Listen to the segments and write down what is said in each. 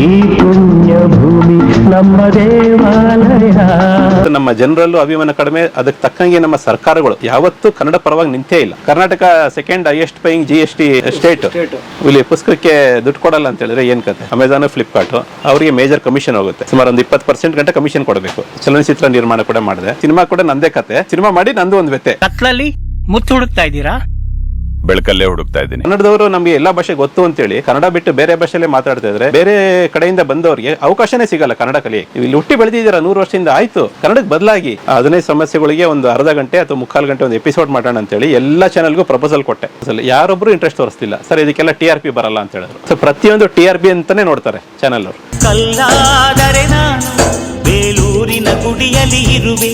ಈ ಪುಣ್ಯ ಭೂಮಿ ನಮ್ಮ ದೇವಾಲಯ. ನಮ್ಮ ಜನರಲ್ಲೂ ಅಭಿಮಾನ ಕಡಿಮೆ, ಅದಕ್ಕೆ ತಕ್ಕಂಗೆ ನಮ್ಮ ಸರ್ಕಾರಗಳು ಯಾವತ್ತೂ ಕನ್ನಡ ಪರವಾಗಿ ನಿಂತೇ ಇಲ್ಲ. Karnataka second highest paying GST state. ಇಲ್ಲಿ ಪುಸ್ತಕಕ್ಕೆ ದುಡ್ಡು ಕೊಡಲ್ಲ ಅಂತ ಹೇಳಿದ್ರೆ ಏನ್ ಕತೆ? ಅಮೆಜಾನ್, ಫ್ಲಿಪ್ಕಾರ್ಟ್ ಅವರಿಗೆ ಮೇಜರ್ ಕಮಿಷನ್ ಹೋಗುತ್ತೆ. ಸುಮಾರು ಒಂದು 20% ಗಂಟೆ ಕಮಿಷನ್ ಕೊಡಬೇಕು. ಚಲನಚಿತ್ರ ನಿರ್ಮಾಣ ಕೂಡ ಮಾಡಿದೆ, ಸಿನಿಮಾ ಕೂಡ ನಂದೇ ಕತೆ. ಸಿನಿಮಾ ಮಾಡಿ ನಂದು ಒಂದು ವ್ಯತೆ. ಕತ್ಲಲ್ಲಿ ಮುತ್ತು ಹುಡುಕ್ತಾ ಇದ್ದೀರಾ? ಬೆಳಕಲ್ಲೇ ಹುಡುಕ್ತಾ ಇದ್ದೀನಿ. ಕನ್ನಡದವರು ನಮಗೆ ಎಲ್ಲಾ ಭಾಷೆ ಗೊತ್ತು ಅಂತೇಳಿ ಕನ್ನಡ ಬಿಟ್ಟು ಬೇರೆ ಭಾಷೆಲ್ಲೇ ಮಾತಾಡ್ತಾ ಇದ್ರೆ ಬೇರೆ ಕಡೆಯಿಂದ ಬಂದವರಿಗೆ ಅವಕಾಶನೇ ಸಿಗಲ್ಲ ಕನ್ನಡ ಕಲಿಯಕ್ಕೆ. ಇಲ್ಲಿ ಹುಟ್ಟಿ ಬೆಳೆದಿದ್ದೀರಾ 100 ವರ್ಷದಿಂದ, ಆಯ್ತು ಕನ್ನಡಕ್ಕೆ ಬದಲಾಗಿ 15 ಸಮಸ್ಯೆಗಳಿಗೆ ಒಂದು ಅರ್ಧ ಗಂಟೆ ಅಥವಾ 3/4 ಗಂಟೆ ಒಂದು ಎಪಿಸೋಡ್ ಮಾಡೋಣ ಅಂತೇಳಿ ಎಲ್ಲಾ ಚಾನಲ್ಗೂ ಪ್ರಪೋಸಲ್ ಕೊಟ್ಟೆ. ಯಾರೊಬ್ರು ಇಂಟ್ರೆಸ್ಟ್ ತೋರಿಸ್ತಿಲ್ಲ. ಸರ್ ಇದಕ್ಕೆಲ್ಲ TRP ಬರಲ್ಲ ಅಂತ ಹೇಳಿದ್ರು. ಸೊ ಪ್ರತಿಯೊಂದು TRP ಅಂತಾನೆ ನೋಡ್ತಾರೆ ಚಾನಲ್ ಅವರು. ಕಲ್ಲಾದರೆ ನಾನು ಬೇಲೂರಿನ ಗುಡಿಯಲ್ಲಿ ಇರುವೆ.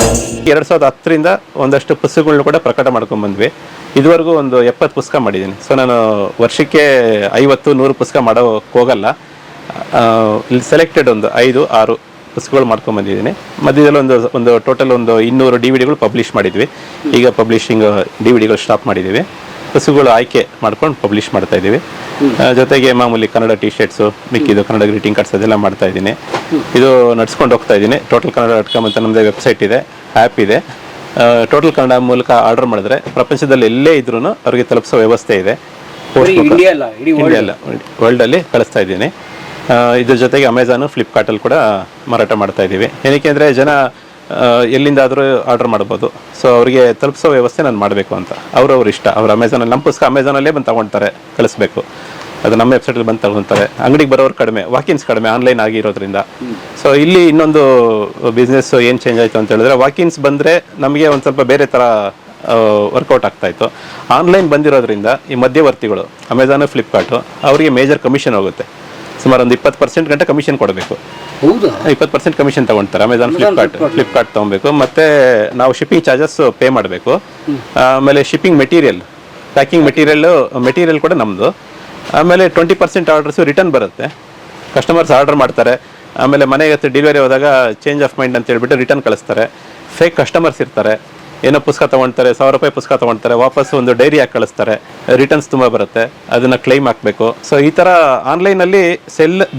2010ರಿಂದ ಒಂದಷ್ಟು ಪುಸ್ತಕಗಳನ್ನ ಕೂಡ ಪ್ರಕಟ ಮಾಡ್ಕೊಂಡ್ ಬಂದ್ವಿ. ಇದುವರೆಗೂ ಒಂದು 70 ಪುಸ್ತಕ ಮಾಡಿದ್ದೀನಿ. ಸೊ ನಾನು ವರ್ಷಕ್ಕೆ 50-100 ಪುಸ್ತಕ ಮಾಡೋಕೆ ಹೋಗಲ್ಲ. ಇಲ್ಲಿ ಸೆಲೆಕ್ಟೆಡ್ ಒಂದು 5-6 ಪುಸ್ತಕಗಳು ಮಾಡ್ಕೊಂಡು ಬಂದಿದ್ದೀನಿ. ಮಧ್ಯದಲ್ಲಿ ಒಂದು ಟೋಟಲ್ ಒಂದು 200 DVDಗಳು ಪಬ್ಲಿಷ್ ಮಾಡಿದ್ವಿ. ಈಗ ಪಬ್ಲಿಷಿಂಗ್ DVDಗಳು ಸ್ಟಾಪ್ ಮಾಡಿದ್ದೀವಿ. ಪುಸ್ತಕಗಳು ಆಯ್ಕೆ ಮಾಡ್ಕೊಂಡು ಪಬ್ಲಿಷ್ ಮಾಡ್ತಾ ಇದ್ದೀವಿ. ಜೊತೆಗೆ ಮಾಮೂಲಿ ಕನ್ನಡ T-ಶರ್ಟ್ಸು, ಮಿಕ್ಕಿದು ಕನ್ನಡ ಗ್ರೀಟಿಂಗ್ ಕಾರ್ಡ್ಸ್ ಅದೆಲ್ಲ ಮಾಡ್ತಾ ಇದ್ದೀನಿ. ಇದು ನಡ್ಸ್ಕೊಂಡು ಹೋಗ್ತಾ ಇದ್ದೀನಿ. TotalKannada.com ಅಂತ ನಮ್ಮದೇ ವೆಬ್ಸೈಟ್ ಇದೆ, ಆ್ಯಪ್ ಇದೆ. ಟೋಟಲ್ ಕನ್ನಡ ಮೂಲಕ ಆರ್ಡರ್ ಮಾಡಿದ್ರೆ ಪ್ರಪಂಚದಲ್ಲಿ ಎಲ್ಲೇ ಇದ್ರೂ ಅವ್ರಿಗೆ ತಲುಪಿಸೋ ವ್ಯವಸ್ಥೆ ಇದೆ. ಇಂಡಿಯಾ ಅಲ್ಲ, ವರ್ಲ್ಡಲ್ಲಿ ಕಳಿಸ್ತಾ ಇದ್ದೀನಿ. ಇದ್ರ ಜೊತೆಗೆ ಅಮೆಜಾನು, ಫ್ಲಿಪ್ಕಾರ್ಟಲ್ಲಿ ಕೂಡ ಮಾರಾಟ ಮಾಡ್ತಾ ಇದ್ದೀವಿ. ಏನಕ್ಕೆ ಅಂದರೆ ಜನ ಎಲ್ಲಿಂದಾದರೂ ಆರ್ಡರ್ ಮಾಡ್ಬೋದು. ಸೊ ಅವರಿಗೆ ತಲುಪಿಸೋ ವ್ಯವಸ್ಥೆ ನಾನು ಮಾಡಬೇಕು ಅಂತ ಅವ್ರವ್ರ ಇಷ್ಟ. ಅವ್ರು ಅಮೆಜಾನಲ್ಲಿ, ನಮ್ಮ ಪುಸ್ತಕ ಅಮೆಜಾನಲ್ಲೇ ಬಂದು ತಗೊಳ್ತಾರೆ, ಕಳಿಸ್ಬೇಕು. ಅದು ನಮ್ಮ ವೆಬ್ಸೈಟಲ್ಲಿ ಬಂದು ತಗೊಳ್ತಾರೆ. ಅಂಗಡಿಗೆ ಬರೋರು ಕಡಿಮೆ, ವಾಕಿನ್ಸ್ ಕಡಿಮೆ, ಆನ್ಲೈನ್ ಆಗಿರೋದ್ರಿಂದ. ಸೊ ಇಲ್ಲಿ ಇನ್ನೊಂದು ಬಿಸ್ನೆಸ್ ಏನು ಚೇಂಜ್ ಆಯಿತು ಅಂತ ಹೇಳಿದ್ರೆ, ವಾಕಿನ್ಸ್ ಬಂದರೆ ನಮಗೆ ಒಂದು ಸ್ವಲ್ಪ ಬೇರೆ ಥರ ವರ್ಕೌಟ್ ಆಗ್ತಾಯಿತ್ತು. ಆನ್ಲೈನ್ ಬಂದಿರೋದ್ರಿಂದ ಈ ಮಧ್ಯವರ್ತಿಗಳು ಅಮೆಜಾನು, ಫ್ಲಿಪ್ಕಾರ್ಟು ಅವರಿಗೆ ಮೇಜರ್ ಕಮಿಷನ್ ಹೋಗುತ್ತೆ. ಸುಮಾರು ಒಂದು 20% ಗಂಟೆ ಕಮಿಷನ್ ಕೊಡಬೇಕು. 20% ಕಮಿಷನ್ ತೊಗೊಳ್ತಾರೆ ಅಮೆಜಾನ್, ಫ್ಲಿಪ್ಕಾರ್ಟ್ ತೊಗೊಬೇಕು. ಮತ್ತು ನಾವು ಶಿಪ್ಪಿಂಗ್ ಚಾರ್ಜಸ್ ಪೇ ಮಾಡಬೇಕು. ಆಮೇಲೆ ಶಿಪ್ಪಿಂಗ್ ಮೆಟೀರಿಯಲ್, ಪ್ಯಾಕಿಂಗ್ ಮೆಟೀರಿಯಲ್ ಕೂಡ ನಮ್ಮದು. ಆಮೇಲೆ 20% ಆರ್ಡರ್ಸು ರಿಟರ್ನ್ ಬರುತ್ತೆ. ಕಸ್ಟಮರ್ಸ್ ಆರ್ಡರ್ ಮಾಡ್ತಾರೆ, ಆಮೇಲೆ ಮನೆಗೆ ಡೆಲಿವರಿ ಹೋದಾಗ ಚೇಂಜ್ ಆಫ್ ಮೈಂಡ್ ಅಂತ ಹೇಳ್ಬಿಟ್ಟು ರಿಟರ್ನ್ ಕಳಿಸ್ತಾರೆ. ಫೇಕ್ ಕಸ್ಟಮರ್ಸ್ ಇರ್ತಾರೆ, ಏನೋ ಪುಸ್ತಕ ತೊಗೊಳ್ತಾರೆ, 1000 ರೂಪಾಯಿ ಪುಸ್ತಕ ತೊಗೊಳ್ತಾರೆ, ವಾಪಸ್ ಒಂದು ಡೈರಿ ಹಾಕಿ ಕಳಿಸ್ತಾರೆ. ರಿಟರ್ನ್ಸ್ ತುಂಬ ಬರುತ್ತೆ, ಅದನ್ನು ಕ್ಲೈಮ್ ಹಾಕಬೇಕು. ಸೊ ಈ ಥರ ಆನ್ಲೈನಲ್ಲಿ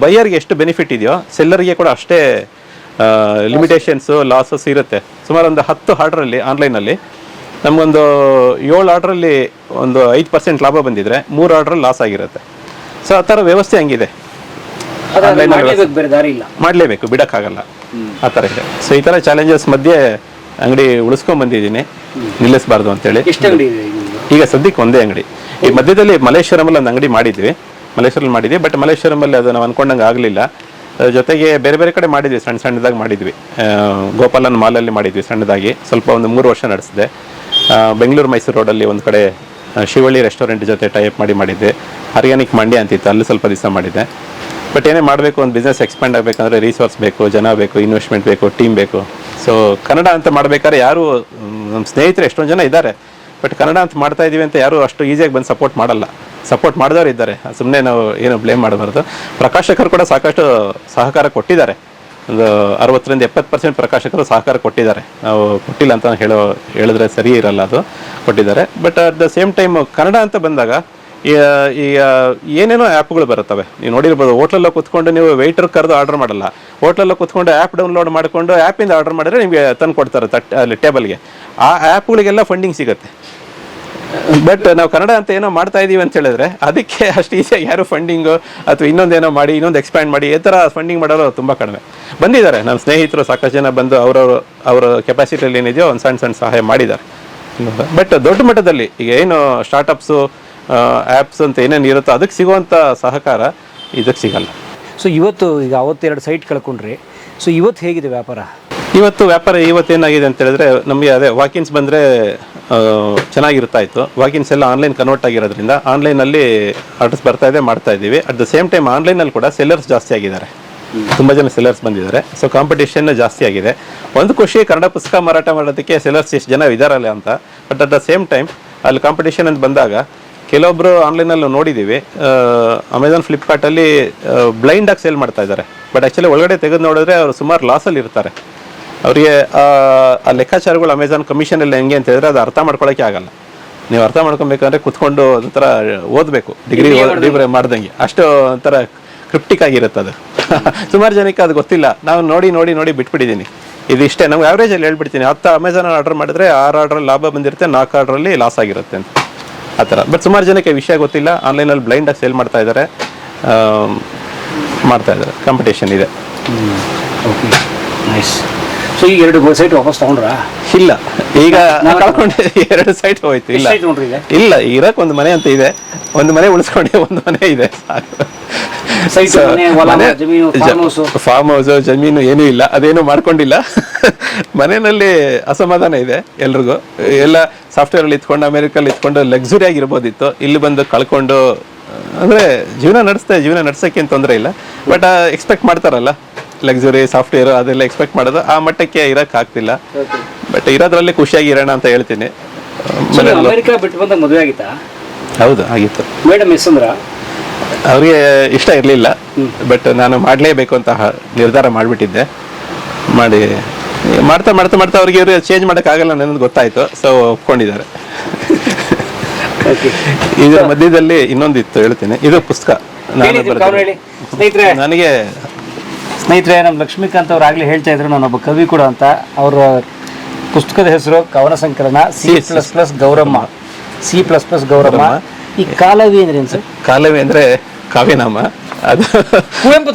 ಬೈಯರ್ಗೆ ಎಷ್ಟು ಬೆನಿಫಿಟ್ ಇದೆಯೋ ಸೆಲ್ಲರ್ಗೆ ಕೂಡ ಅಷ್ಟೇ ಲಿಮಿಟೇಷನ್ಸು, ಲಾಸಸ್ ಇರುತ್ತೆ. ಸುಮಾರು ಒಂದು 10 ಆರ್ಡ್ರಲ್ಲಿ ಆನ್ಲೈನಲ್ಲಿ ನಮಗೊಂದು 7 ಆರ್ಡ್ರಲ್ಲಿ ಒಂದು 5% ಲಾಭ ಬಂದಿದ್ರೆ 3 ಆರ್ಡ್ರಲ್ಲಿ ಲಾಸ್ ಆಗಿರುತ್ತೆ. ಸೊ ಆ ಥರ ವ್ಯವಸ್ಥೆ ಹಂಗಿದೆ. ಮಾಡಲೇಬೇಕು, ಬಿಡೋಕ್ಕಾಗಲ್ಲ, ಆ ಥರ ಇದೆ. ಸೊ ಈ ಥರ ಚಾಲೆಂಜಸ್ ಮಧ್ಯೆ ಅಂಗಡಿ ಉಳಿಸ್ಕೊಂಡ್ ಬಂದಿದ್ದೀನಿ, ನಿಲ್ಲಿಸಬಾರ್ದು ಅಂತೇಳಿ. ಈಗ ಸದ್ಯಕ್ಕೆ ಒಂದೇ ಅಂಗಡಿ. ಈ ಮಧ್ಯದಲ್ಲಿ ಮಲ್ಲೇಶ್ವರಮಲ್ಲಿ ಒಂದು ಅಂಗಡಿ ಮಾಡಿದ್ವಿ, ಬಟ್ ಮಲ್ಲೇಶ್ವರಮಲ್ಲಿ ಅದು ನಾವು ಅನ್ಕೊಂಡಂಗೆ ಆಗಲಿಲ್ಲ. ಜೊತೆಗೆ ಬೇರೆ ಬೇರೆ ಕಡೆ ಮಾಡಿದ್ವಿ, ಸಣ್ಣದಾಗಿ ಮಾಡಿದ್ವಿ. ಗೋಪಾಲನ್ ಮಾಲಲ್ಲಿ ಮಾಡಿದ್ವಿ ಸಣ್ಣದಾಗಿ, ಸ್ವಲ್ಪ ಒಂದು 3 ವರ್ಷ ನಡೆಸಿದೆ. ಬೆಂಗಳೂರು ಮೈಸೂರು ರೋಡಲ್ಲಿ ಒಂದು ಕಡೆ ಶಿವಳ್ಳಿ ರೆಸ್ಟೋರೆಂಟ್ ಜೊತೆ ಟೈಪ್ ಮಾಡಿದ್ದೆ. ಆರ್ಗ್ಯಾನಿಕ್ ಮಂಡ್ಯ ಅಂತಿತ್ತು, ಅಲ್ಲಿ ಸ್ವಲ್ಪ ದಿವಸ ಮಾಡಿದ್ದೆ. ಬಟ್ ಏನೇ ಮಾಡಬೇಕು, ಒಂದು ಬಿಸ್ನೆಸ್ ಎಕ್ಸ್ಪ್ಯಾಂಡ್ ಆಗಬೇಕಂದ್ರೆ ರಿಸೋರ್ಸ್ ಬೇಕು, ಜನ ಬೇಕು, ಇನ್ವೆಸ್ಟ್ಮೆಂಟ್ ಬೇಕು, ಟೀಮ್ ಬೇಕು. ಸೊ ಕನ್ನಡ ಅಂತ ಮಾಡ್ಬೇಕಾದ್ರೆ ಯಾರು ನಮ್ಮ ಸ್ನೇಹಿತರು ಎಷ್ಟೊಂದು ಜನ ಇದ್ದಾರೆ, ಬಟ್ ಕನ್ನಡ ಅಂತ ಮಾಡ್ತಾ ಇದ್ದೀವಿ ಅಂತ ಯಾರು ಅಷ್ಟು ಈಸಿಯಾಗಿ ಬಂದು ಸಪೋರ್ಟ್ ಮಾಡಲ್ಲ. ಸಪೋರ್ಟ್ ಮಾಡಿದವರು ಇದ್ದಾರೆ, ಸುಮ್ಮನೆ ನಾವು ಏನು ಬ್ಲೇಮ್ ಮಾಡಬಾರ್ದು. ಪ್ರಕಾಶಕರು ಕೂಡ ಸಾಕಷ್ಟು ಸಹಕಾರ ಕೊಟ್ಟಿದ್ದಾರೆ. ಒಂದು 60-70% ಪ್ರಕಾಶಕರು ಸಹಕಾರ ಕೊಟ್ಟಿದ್ದಾರೆ. ನಾವು ಕೊಟ್ಟಿಲ್ಲ ಅಂತ ಹೇಳಿದ್ರೆ ಸರಿ ಇರಲ್ಲ, ಅದು ಕೊಟ್ಟಿದ್ದಾರೆ. But at the same time Kannada ಅಂತ ಬಂದಾಗ ಈಗ ಏನೇನೋ ಆ್ಯಪ್ಗಳು ಬರುತ್ತವೆ. ನೀವು ನೋಡಿರ್ಬೋದು, ಹೋಟ್ಲಲ್ಲಿ ಕೂತ್ಕೊಂಡು ನೀವು ವೆಯ್ಟರ್ ಕರೆದು ಆರ್ಡರ್ ಮಾಡಲ್ಲ. ಹೋಟ್ಲಲ್ಲಿ ಕೂತ್ಕೊಂಡು ಆ್ಯಪ್ ಡೌನ್ಲೋಡ್ ಮಾಡಿಕೊಂಡು ಆ್ಯಪಿಂದ ಆರ್ಡರ್ ಮಾಡಿದ್ರೆ ನಿಮಗೆ ತಂದು ಕೊಡ್ತಾರೆ ಅಲ್ಲಿ ಟೇಬಲ್ಗೆ. ಆ ಆ್ಯಪ್ಗಳಿಗೆಲ್ಲ ಫಂಡಿಂಗ್ ಸಿಗುತ್ತೆ. ಬಟ್ ನಾವು ಕನ್ನಡ ಅಂತ ಏನೋ ಮಾಡ್ತಾ ಇದ್ದೀವಿ ಅಂತ ಹೇಳಿದ್ರೆ ಅದಕ್ಕೆ ಅಷ್ಟು ಈಸಿಯಾಗಿ ಯಾರು ಫಂಡಿಂಗು ಅಥವಾ ಇನ್ನೊಂದೇನೋ ಮಾಡಿ, ಇನ್ನೊಂದು ಎಕ್ಸ್ಪ್ಯಾಂಡ್ ಮಾಡಿ, ಈ ಥರ ಫಂಡಿಂಗ್ ಮಾಡೋರು ತುಂಬ ಕಡಿಮೆ. ಬಂದಿದ್ದಾರೆ ನಮ್ಮ ಸ್ನೇಹಿತರು, ಸಾಕಷ್ಟು ಜನ ಬಂದು ಅವರ ಕೆಪಾಸಿಟಿಯಲ್ಲಿ ಏನಿದೆಯೋ ಒಂದು ಸಣ್ಣ ಸಹಾಯ ಮಾಡಿದ್ದಾರೆ. ಬಟ್ ದೊಡ್ಡ ಮಟ್ಟದಲ್ಲಿ ಈಗ ಏನು ಸ್ಟಾರ್ಟಪ್ಸು, ಆ್ಯಪ್ಸ್ ಅಂತ ಏನೇನು ಇರುತ್ತೋ ಅದಕ್ಕೆ ಸಿಗುವಂಥ ಸಹಕಾರ ಇದಕ್ಕೆ ಸಿಗಲ್ಲ. ಸೊ ಇವತ್ತು ಈಗ 2 ಸೈಟ್ ಕಳ್ಕೊಂಡ್ರಿ. ಸೊ ಇವತ್ತು ಹೇಗಿದೆ ವ್ಯಾಪಾರ? ಇವತ್ತೇನಾಗಿದೆ ಅಂತ ಹೇಳಿದ್ರೆ, ನಮಗೆ ಅದೇ ವಾಕಿನ್ಸ್ ಬಂದರೆ ಚೆನ್ನಾಗಿರ್ತಾ ಇತ್ತು. ವಾಕಿನ್ಸ್ ಎಲ್ಲ ಆನ್ಲೈನ್ ಕನ್ವರ್ಟ್ ಆಗಿರೋದ್ರಿಂದ ಆನ್ಲೈನಲ್ಲಿ ಆರ್ಡರ್ಸ್ ಬರ್ತಾ ಇದೆ, ಮಾಡ್ತಾ ಇದ್ದೀವಿ. ಅಟ್ ದ ಸೇಮ್ ಟೈಮ್ ಆನ್ಲೈನಲ್ಲಿ ಕೂಡ ಸೆಲ್ಲರ್ಸ್ ಜಾಸ್ತಿ ಆಗಿದ್ದಾರೆ, ತುಂಬ ಜನ ಸೆಲ್ಲರ್ಸ್ ಬಂದಿದ್ದಾರೆ. ಸೊ ಕಾಂಪಿಟೇಷನ್ ಜಾಸ್ತಿ ಆಗಿದೆ. ಒಂದು ಖುಷಿ, ಕನ್ನಡ ಪುಸ್ತಕ ಮಾರಾಟ ಮಾಡೋದಕ್ಕೆ ಸೆಲ್ಲರ್ಸ್ ಎಷ್ಟು ಜನ ಇದ್ದಾರಲ್ಲ ಅಂತ. But at the same time ಅಲ್ಲಿ ಕಾಂಪಿಟೇಷನ್ ಅಂತ ಬಂದಾಗ ಕೆಲವೊಬ್ಬರು ಆನ್ಲೈನಲ್ಲಿ ನೋಡಿದ್ದೀವಿ, ಅಮೆಜಾನ್, ಫ್ಲಿಪ್ಕಾರ್ಟಲ್ಲಿ ಬ್ಲೈಂಡಾಗಿ ಸೇಲ್ ಮಾಡ್ತಾ ಇದ್ದಾರೆ. ಬಟ್ ಆ್ಯಕ್ಚುಲಿ ಒಳಗಡೆ ತೆಗೆದು ನೋಡಿದ್ರೆ ಅವರು ಸುಮಾರು ಲಾಸಲ್ಲಿ ಇರ್ತಾರೆ. ಅವರಿಗೆ ಆ ಲೆಕ್ಕಾಚಾರಗಳು ಅಮೆಜಾನ್ ಕಮಿಷನಲ್ಲಿ ಹೆಂಗೆ ಅಂತ ಹೇಳಿದ್ರೆ ಅದು ಅರ್ಥ ಮಾಡ್ಕೊಳ್ಳೋಕ್ಕೆ ಆಗಲ್ಲ. ನೀವು ಅರ್ಥ ಮಾಡ್ಕೊಬೇಕಂದ್ರೆ ಕುತ್ಕೊಂಡು ಒಂಥರ ಓದಬೇಕು, ಡಿಗ್ರಿ ಮಾಡ್ದಂಗೆ. ಅಷ್ಟು ಒಂಥರ ಕ್ರಿಪ್ಟಿಕ್ ಆಗಿರುತ್ತೆ ಅದು. ಸುಮಾರು ಜನಕ್ಕೆ ಅದು ಗೊತ್ತಿಲ್ಲ. ನಾವು ನೋಡಿ ನೋಡಿ ನೋಡಿ ಬಿಟ್ಬಿಟ್ಟಿದ್ದೀನಿ. ಇದು ಇಷ್ಟೇ ನಮ್ಗೆ ಆವ್ರೇಜಲ್ಲಿ ಹೇಳ್ಬಿಡ್ತೀನಿ. 10 ಅಮೆಝಾನ್ ಆರ್ಡರ್ ಮಾಡಿದ್ರೆ 6 ಆರ್ಡ್ರಲ್ಲಿ ಲಾಭ ಬಂದಿರುತ್ತೆ, 4 ಆರ್ಡ್ರಲ್ಲಿ ಲಾಸ್ ಆಗಿರುತ್ತೆ ಅಂತ ಆ ಥರ. ಬಟ್ ಸುಮಾರು ಜನಕ್ಕೆ ವಿಷಯ ಗೊತ್ತಿಲ್ಲ. ಆನ್ಲೈನಲ್ಲಿ ಬ್ಲೈಂಡಾಗಿ ಸೇಲ್ ಮಾಡ್ತಾ ಇದ್ದಾರೆ, ಕಾಂಪಿಟೇಷನ್ ಇದೆ. Okay, nice. ಸೊ ಈಗ 2 ಸೈಟ್ ವಾಪಸ್ ತಗೊಂಡ್ರಾ? ಇಲ್ಲ, ಈಗ ಕಳ್ಕೊಂಡೆ. 2 ಸೈಟ್ ಹೋಯ್ತು. ಇಲ್ಲ ಇಲ್ಲ, ಇರಕ್ಕೆ ಒಂದು ಮನೆ ಅಂತ ಇದೆ, ಒಂದು ಮನೆ ಉಳಿಸ್ಕೊಂಡೆ, ಒಂದು ಮನೆ ಇದೆ ಫಾರ್ಮ್ ಹೌಸ್, ಜಮೀನು ಏನೂ ಇಲ್ಲ, ಅದೇನು ಮಾಡ್ಕೊಂಡಿಲ್ಲ. ಮನೆಯಲ್ಲಿ ಅಸಮಾಧಾನ ಇದೆ ಎಲ್ರಿಗೂ. ಎಲ್ಲ ಸಾಫ್ಟ್ವೇರಲ್ಲಿ ಇತ್ಕೊಂಡು ಅಮೆರಿಕಲ್ಲಿ ಇತ್ಕೊಂಡು ಲಕ್ಸುರಿ ಆಗಿರ್ಬೋದಿತ್ತು. ಇಲ್ಲಿ ಬಂದು ಕಳ್ಕೊಂಡು ಅಂದರೆ ಜೀವನ ನಡೆಸೋಕ್ಕೆ ಏನು ತೊಂದರೆ ಇಲ್ಲ. ಬಟ್ ಎಕ್ಸ್ಪೆಕ್ಟ್ ಮಾಡ್ತಾರಲ್ಲ ಲಕ್ಸುರಿ ಸಾಫ್ಟ್ವೇರ್ ಅದೆಲ್ಲ ಎಕ್ಸ್ಪೆಕ್ಟ್ ಮಾಡೋದು, ಆ ಮಟ್ಟಕ್ಕೆ ಇರಕ್ಕೆ ಆಗ್ತಿಲ್ಲ. ಬಟ್ ಇರೋದ್ರಲ್ಲಿ ಖುಷಿಯಾಗಿ ಇರೋಣ ಅಂತ ಹೇಳ್ತೀನಿ. ಅಮೆರಿಕ ಬಿಟ್ಟು ಬಂದಾಗ ಮದುವೆ ಆಗಿತ್ತಾ? ಹೌದು, ಆಗಿತ್ತು. ಮೇಡಮ್ ಎಷ್ಟಂದ್ರ ಅವ್ರಿಗೆ ಇಷ್ಟ ಇರಲಿಲ್ಲ, ಬಟ್ ನಾನು ಮಾಡಲೇಬೇಕು ಅಂತ ನಿರ್ಧಾರ ಮಾಡಿಬಿಟ್ಟಿದ್ದೆ. ಮಾಡ್ತಾ ಅವ್ರಿಗೆ ಇವ್ರಿಗೆ ಚೇಂಜ್ ಮಾಡೋಕ್ಕಾಗಲ್ಲ ಅನ್ನೋದು ಗೊತ್ತಾಯ್ತು. ಸೊ ಒಪ್ಕೊಂಡಿದ್ದಾರೆ. ಇದರ ಮಧ್ಯದಲ್ಲಿ ಇನ್ನೊಂದಿತ್ತು, ಹೇಳ್ತೀನಿ. ಇದು ಪುಸ್ತಕ ನನಗೆ ಸ್ನೇಹಿತರೆ, ನಮ್ಮ ಲಕ್ಷ್ಮೀಕಾಂತ್ ಅವ್ರು ಆಗ್ಲೇ ಹೇಳ್ತಾ ಇದ್ರು ನಾನೊಬ್ಬ ಕವಿ ಕೂಡ ಅಂತ. ಅವರ ಪುಸ್ತಕದ ಹೆಸರು ಕವನ ಸಂಕಲನ C++ ಗೌರಮ್ಮ. C++ ಗೌರಮ್ಮ. ಈ ಕಾಲವಿ ಅಂದ್ರೆ ಏನು ಸರ್? ಕಾಲವಿ ಅಂದ್ರೆ ಕಾವ್ಯನಾಮ. ಅದು ಕುವೆಂಪು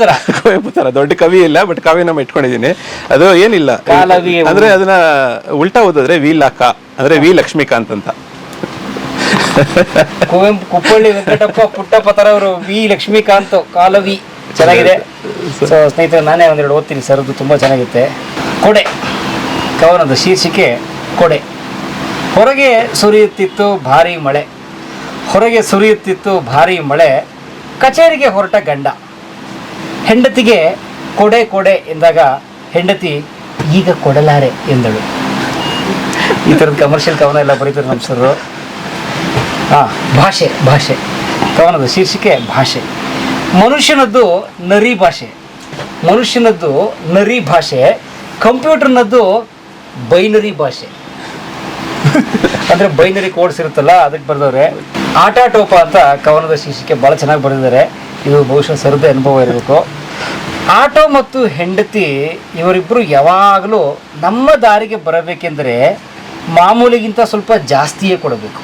ತರ ದೊಡ್ಡ ಕವಿ ಇಲ್ಲ, ಬಟ್ ಕಾವ್ಯನಾಮ ಇಟ್ಕೊಂಡಿದ್ದೀನಿ. ಅದು ಏನಿಲ್ಲ, ಕಾಲವಿ ಅಂದ್ರೆ ಅದನ್ನ ಉಲ್ಟಾ ಓದಿದ್ರೆ ವಿ.ಲ.ಕ ಅಂದ್ರೆ ವಿ ಲಕ್ಷ್ಮೀಕಾಂತ್ ಅಂತ. ಕುವೆಂಪು ಕುಪ್ಪಳ್ಳಿ ವೆಂಕಟಪ್ಪ ಪುಟ್ಟಪ್ಪ ತರ ಅವರು ವಿ ಲಕ್ಷ್ಮೀಕಾಂತ್ ಕಾಲವಿ. ಚೆನ್ನಾಗಿದೆ. ಸೊ ಸ್ನೇಹಿತರೆ, ನಾನೇ ಒಂದೆರಡು ಓದ್ತೀನಿ ಸರ್, ಅದು ತುಂಬ ಚೆನ್ನಾಗಿರುತ್ತೆ. ಕೊಡೆ ಕವನದ ಶೀರ್ಷಿಕೆ ಕೊಡೆ. ಹೊರಗೆ ಸುರಿಯುತ್ತಿತ್ತು ಭಾರಿ ಮಳೆ, ಹೊರಗೆ ಸುರಿಯುತ್ತಿತ್ತು ಭಾರಿ ಮಳೆ, ಕಚೇರಿಗೆ ಹೊರಟ ಗಂಡ. ಹೆಂಡತಿಗೆ ಕೊಡೆ ಕೊಡೆ ಎಂದಾಗ ಹೆಂಡತಿ ಈಗ ಕೊಡಲಾರೆ ಎಂದಳು. ಈ ಥರದ ಕಮರ್ಷಿಯಲ್ ಕವನ ಎಲ್ಲ ಬರೀತಾರೆ ನಮ್ಮ ಸರ್. ಭಾಷೆ ಕವನದ ಶೀರ್ಷಿಕೆ ಭಾಷೆ. ಮನುಷ್ಯನದ್ದು ನರಿ ಭಾಷೆ, ಕಂಪ್ಯೂಟರ್ನದ್ದು ಬೈನರಿ ಭಾಷೆ. ಅಂದರೆ ಬೈನರಿ ಕೋಡ್ಸ್ ಇರುತ್ತಲ್ಲ, ಅದಕ್ಕೆ ಬರೆದವ್ರೆ. ಆಟಾಟೋಪ ಅಂತ ಕವನದ ಶೀರ್ಷಿಕೆ ಭಾಳ ಚೆನ್ನಾಗಿ ಬರೆದಿದ್ದಾರೆ. ಇದು ಬಹುಶಃ ಸರದಿ ಅನುಭವ ಇರಬೇಕು. ಆಟೋ ಮತ್ತು ಹೆಂಡತಿ ಇವರಿಬ್ಬರು ಯಾವಾಗಲೂ ನಮ್ಮ ದಾರಿಗೆ ಬರಬೇಕೆಂದರೆ ಮಾಮೂಲಿಗಿಂತ ಸ್ವಲ್ಪ ಜಾಸ್ತಿಯೇ ಕೊಡಬೇಕು.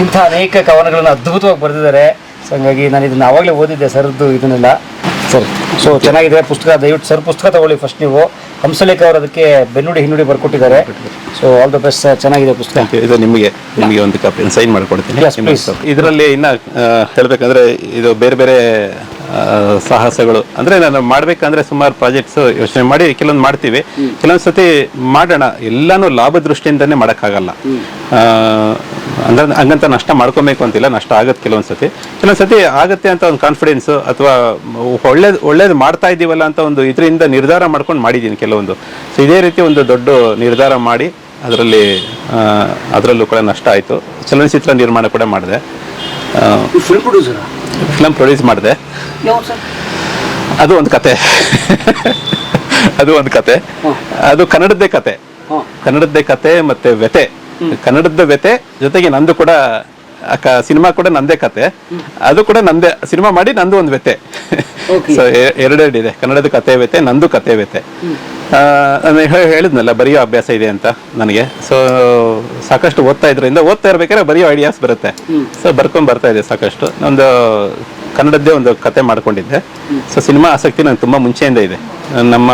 ಇಂಥ ಅನೇಕ ಕವನಗಳನ್ನು ಅದ್ಭುತವಾಗಿ ಬರೆದಿದ್ದಾರೆ. ಸೊ ಹಂಗಾಗಿ ನಾನು ಇದನ್ನು ಆವಾಗಲೇ ಓದಿದ್ದೆ ಸರ್ದು ಇದನ್ನೆಲ್ಲ. ಸರಿ, ಸೊ ಚೆನ್ನಾಗಿದೆ ಪುಸ್ತಕ. ದಯವಿಟ್ಟು ಸರ್ ಪುಸ್ತಕ ತಗೊಳ್ಳಿ ಫಸ್ಟ್ ನೀವು. ಹಂಸಲೇಖ ಅವರು ಅದಕ್ಕೆ ಬೆನ್ನುಡಿ ಹಿನ್ನುಡಿ ಬರ್ಕೊಟ್ಟಿದ್ದಾರೆ. So all the best sir, ಚೆನ್ನಾಗಿದೆ ಪುಸ್ತಕ. ಇದು ನಿಮಗೆ ಒಂದು ಕಾಪಿ ಸೈನ್ ಮಾಡಿಕೊಡ್ತೀನಿ. ಇದರಲ್ಲಿ ಇನ್ನು ಹೇಳಬೇಕಂದ್ರೆ ಇದು ಬೇರೆ ಬೇರೆ ಸಾಹಸಗಳು. ಅಂದರೆ ನಾನು ಮಾಡಬೇಕಂದ್ರೆ ಸುಮಾರು ಪ್ರಾಜೆಕ್ಟ್ಸ್ ಯೋಚನೆ ಮಾಡಿ ಕೆಲವೊಂದು ಮಾಡ್ತೀವಿ. ಕೆಲವೊಂದು ಸತಿ ಮಾಡೋಣ, ಎಲ್ಲನೂ ಲಾಭ ದೃಷ್ಟಿಯಿಂದನೇ ಮಾಡೋಕ್ಕಾಗಲ್ಲ. ಅಂದ್ರೆ ಹಂಗಂತ ನಷ್ಟ ಮಾಡ್ಕೊಬೇಕು ಅಂತಿಲ್ಲ, ನಷ್ಟ ಆಗುತ್ತೆ ಕೆಲವೊಂದು ಸತಿ ಆಗುತ್ತೆ ಅಂತ ಒಂದು ಕಾನ್ಫಿಡೆನ್ಸು, ಅಥವಾ ಒಳ್ಳೇದು ಮಾಡ್ತಾ ಇದ್ದೀವಲ್ಲ ಅಂತ ಒಂದು ಇದರಿಂದ ನಿರ್ಧಾರ ಮಾಡ್ಕೊಂಡು ಮಾಡಿದ್ದೀನಿ ಕೆಲವೊಂದು. ಸೊ ಇದೇ ರೀತಿ ಒಂದು ದೊಡ್ಡ ನಿರ್ಧಾರ ಮಾಡಿ ಅದರಲ್ಲೂ ಕೂಡ ನಷ್ಟ ಆಯಿತು. ಚಲನಚಿತ್ರ ನಿರ್ಮಾಣ ಕೂಡ ಮಾಡಿದೆ, ಫಿಲಮ್ ಪ್ರೊಡ್ಯೂಸ್ ಮಾಡಿದೆ. ಅದು ಒಂದು ಕತೆ ಅದು ಕನ್ನಡದ್ದೇ ಕತೆ ಮತ್ತೆ ವ್ಯತೆ. ಕನ್ನಡದ ವ್ಯತೆ ಜೊತೆಗೆ ನಂದು ಕೂಡ ಸಿನಿಮಾ ಕೂಡ ನಂದೇ ಕತೆ, ಅದು ಕೂಡ ನಂದೇ ಸಿನಿಮಾ ಮಾಡಿ ನಂದು ಒಂದು ವ್ಯತೆ. ಸೊ ಎರಡೆರಡಿದೆ, ಕನ್ನಡದ ಕತೆ ವ್ಯತೆ, ನಂದು ಕತೆ ವ್ಯತೆ. ನಾನು ಹೇಳಿದ್ನಲ್ಲ ಬರೆಯೋ ಅಭ್ಯಾಸ ಇದೆ ಅಂತ ನನಗೆ. ಸೊ ಸಾಕಷ್ಟು ಓದ್ತಾ ಇರ್ಬೇಕಾದ್ರೆ ಬರೆಯೋ ಐಡಿಯಾಸ್ ಬರುತ್ತೆ. ಸೊ ಬರ್ತಾ ಇದೆ ಸಾಕಷ್ಟು. ಒಂದು ಕನ್ನಡದ್ದೇ ಒಂದು ಕತೆ ಮಾಡ್ಕೊಂಡಿದ್ದೆ. ಸೊ ಸಿನಿಮಾ ಆಸಕ್ತಿ ನನಗೆ ತುಂಬ ಮುಂಚೆಯಿಂದ ಇದೆ. ನಮ್ಮ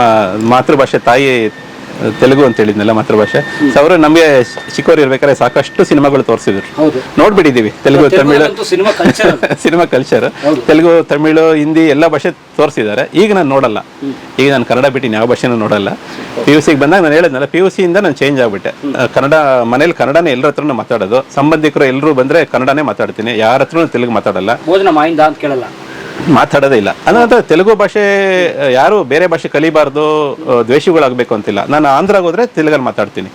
ಮಾತೃಭಾಷೆ ತಾಯಿ ತೆಲುಗು ಅಂತ ಹೇಳಿದ್ನಲ್ಲ ಮಾತೃಭಾಷೆ. ಸೊ ಅವರು ನಮಗೆ ಚಿಕ್ಕವರು ಇರ್ಬೇಕಾದ್ರೆ ಸಾಕಷ್ಟು ಸಿನಿಮಾಗಳು ತೋರಿಸಿದ್ರು, ನೋಡ್ಬಿಟ್ಟಿದ್ದೀವಿ. ತೆಲುಗು, ತಮಿಳು ಸಿನಿಮಾ ಕಲ್ಚರ್, ತೆಲುಗು, ತಮಿಳು, ಹಿಂದಿ ಎಲ್ಲ ಭಾಷೆ ತೋರಿಸಿದ್ದಾರೆ. ಈಗ ನಾನು ನೋಡಲ್ಲ, ಈಗ ನಾನು ಕನ್ನಡ ಬಿಟ್ಟು ಯಾವ ಭಾಷೆನೂ ನೋಡಲ್ಲ. PUC ಬಂದಾಗ ನಾನು ಹೇಳಿದ್ನಲ್ಲ, PUC ಇಂದ ನಾನು ಚೇಂಜ್ ಆಗ್ಬಿಟ್ಟೆ. ಕನ್ನಡ ಮನೇಲಿ ಕನ್ನಡನೇ ಎಲ್ಲರ ಹತ್ರನೂ ಮಾತಾಡೋದು. ಸಂಬಂಧಿಕರು ಎಲ್ಲರೂ ಬಂದರೆ ಕನ್ನಡನೇ ಮಾತಾಡ್ತೀನಿ, ಯಾರ ಹತ್ರನೂ ತೆಲುಗು ಮಾತಾಡಲ್ಲ, ಮಾತಾಡೋದೇ ಇಲ್ಲ. ಅನ್ನೋ ತೆಲುಗು ಭಾಷೆ ಯಾರು ಬೇರೆ ಭಾಷೆ ಕಲಿಬಾರ್ದು, ದ್ವೇಷಿಗಳಾಗಬೇಕು ಅಂತಿಲ್ಲ. ನಾನು ಆಂಧ್ರಾಗ ಹೋದ್ರೆ ತೆಲುಗಲ್ಲಿ ಮಾತಾಡ್ತೀನಿ,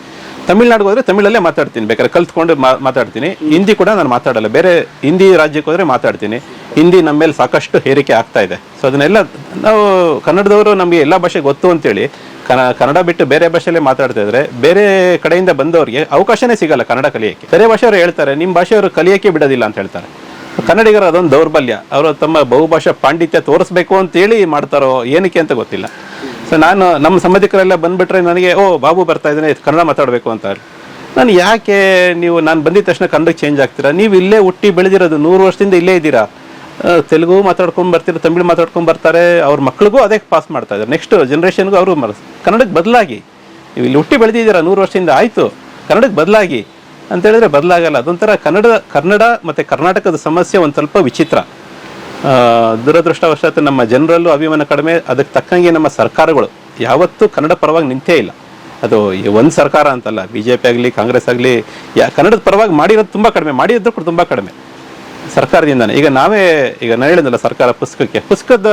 ತಮಿಳ್ನಾಡಿಗೆ ಹೋದ್ರೆ ತಮಿಳಲ್ಲೇ ಮಾತಾಡ್ತೀನಿ, ಬೇಕಾದ್ರೆ ಕಲ್ತ್ಕೊಂಡು ಮಾತಾಡ್ತೀನಿ. ಹಿಂದಿ ಕೂಡ ನಾನು ಮಾತಾಡಲ್ಲ, ಬೇರೆ ಹಿಂದಿ ರಾಜ್ಯಕ್ಕೆ ಹೋದ್ರೆ ಮಾತಾಡ್ತೀನಿ. ಹಿಂದಿ ನಮ್ಮ ಮೇಲೆ ಸಾಕಷ್ಟು ಹೇರಿಕೆ ಆಗ್ತಾ ಇದೆ. ಸೊ ಅದನ್ನೆಲ್ಲ ನಾವು ಕನ್ನಡದವರು ನಮಗೆ ಎಲ್ಲ ಭಾಷೆ ಗೊತ್ತು ಅಂತೇಳಿ ಕನ್ನಡ ಬಿಟ್ಟು ಬೇರೆ ಭಾಷೆಯಲ್ಲೇ ಮಾತಾಡ್ತಾ ಇದ್ರೆ ಬೇರೆ ಕಡೆಯಿಂದ ಬಂದವರಿಗೆ ಅವಕಾಶನೇ ಸಿಗಲ್ಲ ಕನ್ನಡ ಕಲಿಯೋಕ್ಕೆ. ಬೇರೆ ಭಾಷೆಯವರು ಹೇಳ್ತಾರೆ ನಿಮ್ಮ ಭಾಷೆಯವರು ಕಲಿಯೋಕ್ಕೆ ಬಿಡೋದಿಲ್ಲ ಅಂತ ಹೇಳ್ತಾರೆ. ಕನ್ನಡಿಗರ ಅದೊಂದು ದೌರ್ಬಲ್ಯ. ಅವರು ತಮ್ಮ ಬಹುಭಾಷಾ ಪಾಂಡಿತ್ಯ ತೋರಿಸ್ಬೇಕು ಅಂತೇಳಿ ಮಾಡ್ತಾರೋ ಏನಕ್ಕೆ ಅಂತ ಗೊತ್ತಿಲ್ಲ. ಸೊ ನಾನು ನಮ್ಮ ಸಂಬಂಧಿಕರೆಲ್ಲ ಬಂದುಬಿಟ್ರೆ ನನಗೆ ಬಾಬು ಬರ್ತಾ ಇದ್ದಾನೆ ಕನ್ನಡ ಮಾತಾಡಬೇಕು ಅಂತ. ನಾನು ಯಾಕೆ ನಾನು ಬಂದಿದ ತಕ್ಷಣ ಕನ್ನಡಕ್ಕೆ ಚೇಂಜ್ ಆಗ್ತೀರಾ? ನೀವು ಇಲ್ಲೇ ಹುಟ್ಟಿ ಬೆಳೆದಿರೋದು, 100 ವರ್ಷದಿಂದ ಇಲ್ಲೇ ಇದ್ದೀರಾ. ತೆಲುಗು ಮಾತಾಡ್ಕೊಂಡು ಬರ್ತೀರಾ, ತಮಿಳು ಮಾತಾಡ್ಕೊಂಡು ಬರ್ತಾರೆ, ಅವ್ರ ಮಕ್ಳಿಗೂ ಅದೇ ಪಾಸ್ ಮಾಡ್ತಾ ಇದ್ದಾರೆ. ನೆಕ್ಸ್ಟ್ ಜನ್ರೇಷನ್ಗೂ ಅವರು ಕನ್ನಡಕ್ಕೆ ಬದಲಾಗಿ, ನೀವು ಇಲ್ಲಿ ಹುಟ್ಟಿ ಬೆಳೆದಿದ್ದೀರಾ 100 ವರ್ಷದಿಂದ, ಆಯಿತು ಕನ್ನಡಕ್ಕೆ ಬದಲಾಗಿ ಅಂತ ಹೇಳಿದ್ರೆ ಬದಲಾಗಲ್ಲ. ಅದೊಂಥರ ಕನ್ನಡ ಮತ್ತು ಕರ್ನಾಟಕದ ಸಮಸ್ಯೆ ಒಂದು ಸ್ವಲ್ಪ ವಿಚಿತ್ರ. ದುರದೃಷ್ಟವಶಾತ್ ನಮ್ಮ ಜನರಲ್ಲೂ ಅಭಿಮಾನ ಕಡಿಮೆ. ಅದಕ್ಕೆ ತಕ್ಕಂಗೆ ನಮ್ಮ ಸರ್ಕಾರಗಳು ಯಾವತ್ತೂ ಕನ್ನಡ ಪರವಾಗಿ ನಿಂತೇ ಇಲ್ಲ. ಅದು ಒಂದು ಸರ್ಕಾರ ಅಂತಲ್ಲ, BJP ಆಗಲಿ ಕಾಂಗ್ರೆಸ್ ಆಗಲಿ ಕನ್ನಡದ ಪರವಾಗಿ ಮಾಡಿರೋದು ತುಂಬ ಕಡಿಮೆ, ಮಾಡಿರೋದು ಕೂಡ ತುಂಬ ಕಡಿಮೆ ಸರ್ಕಾರದಿಂದಾನೆ. ಈಗ ನಾನು ಹೇಳಿದ್ನಲ್ಲ, ಸರ್ಕಾರ ಪುಸ್ತಕದ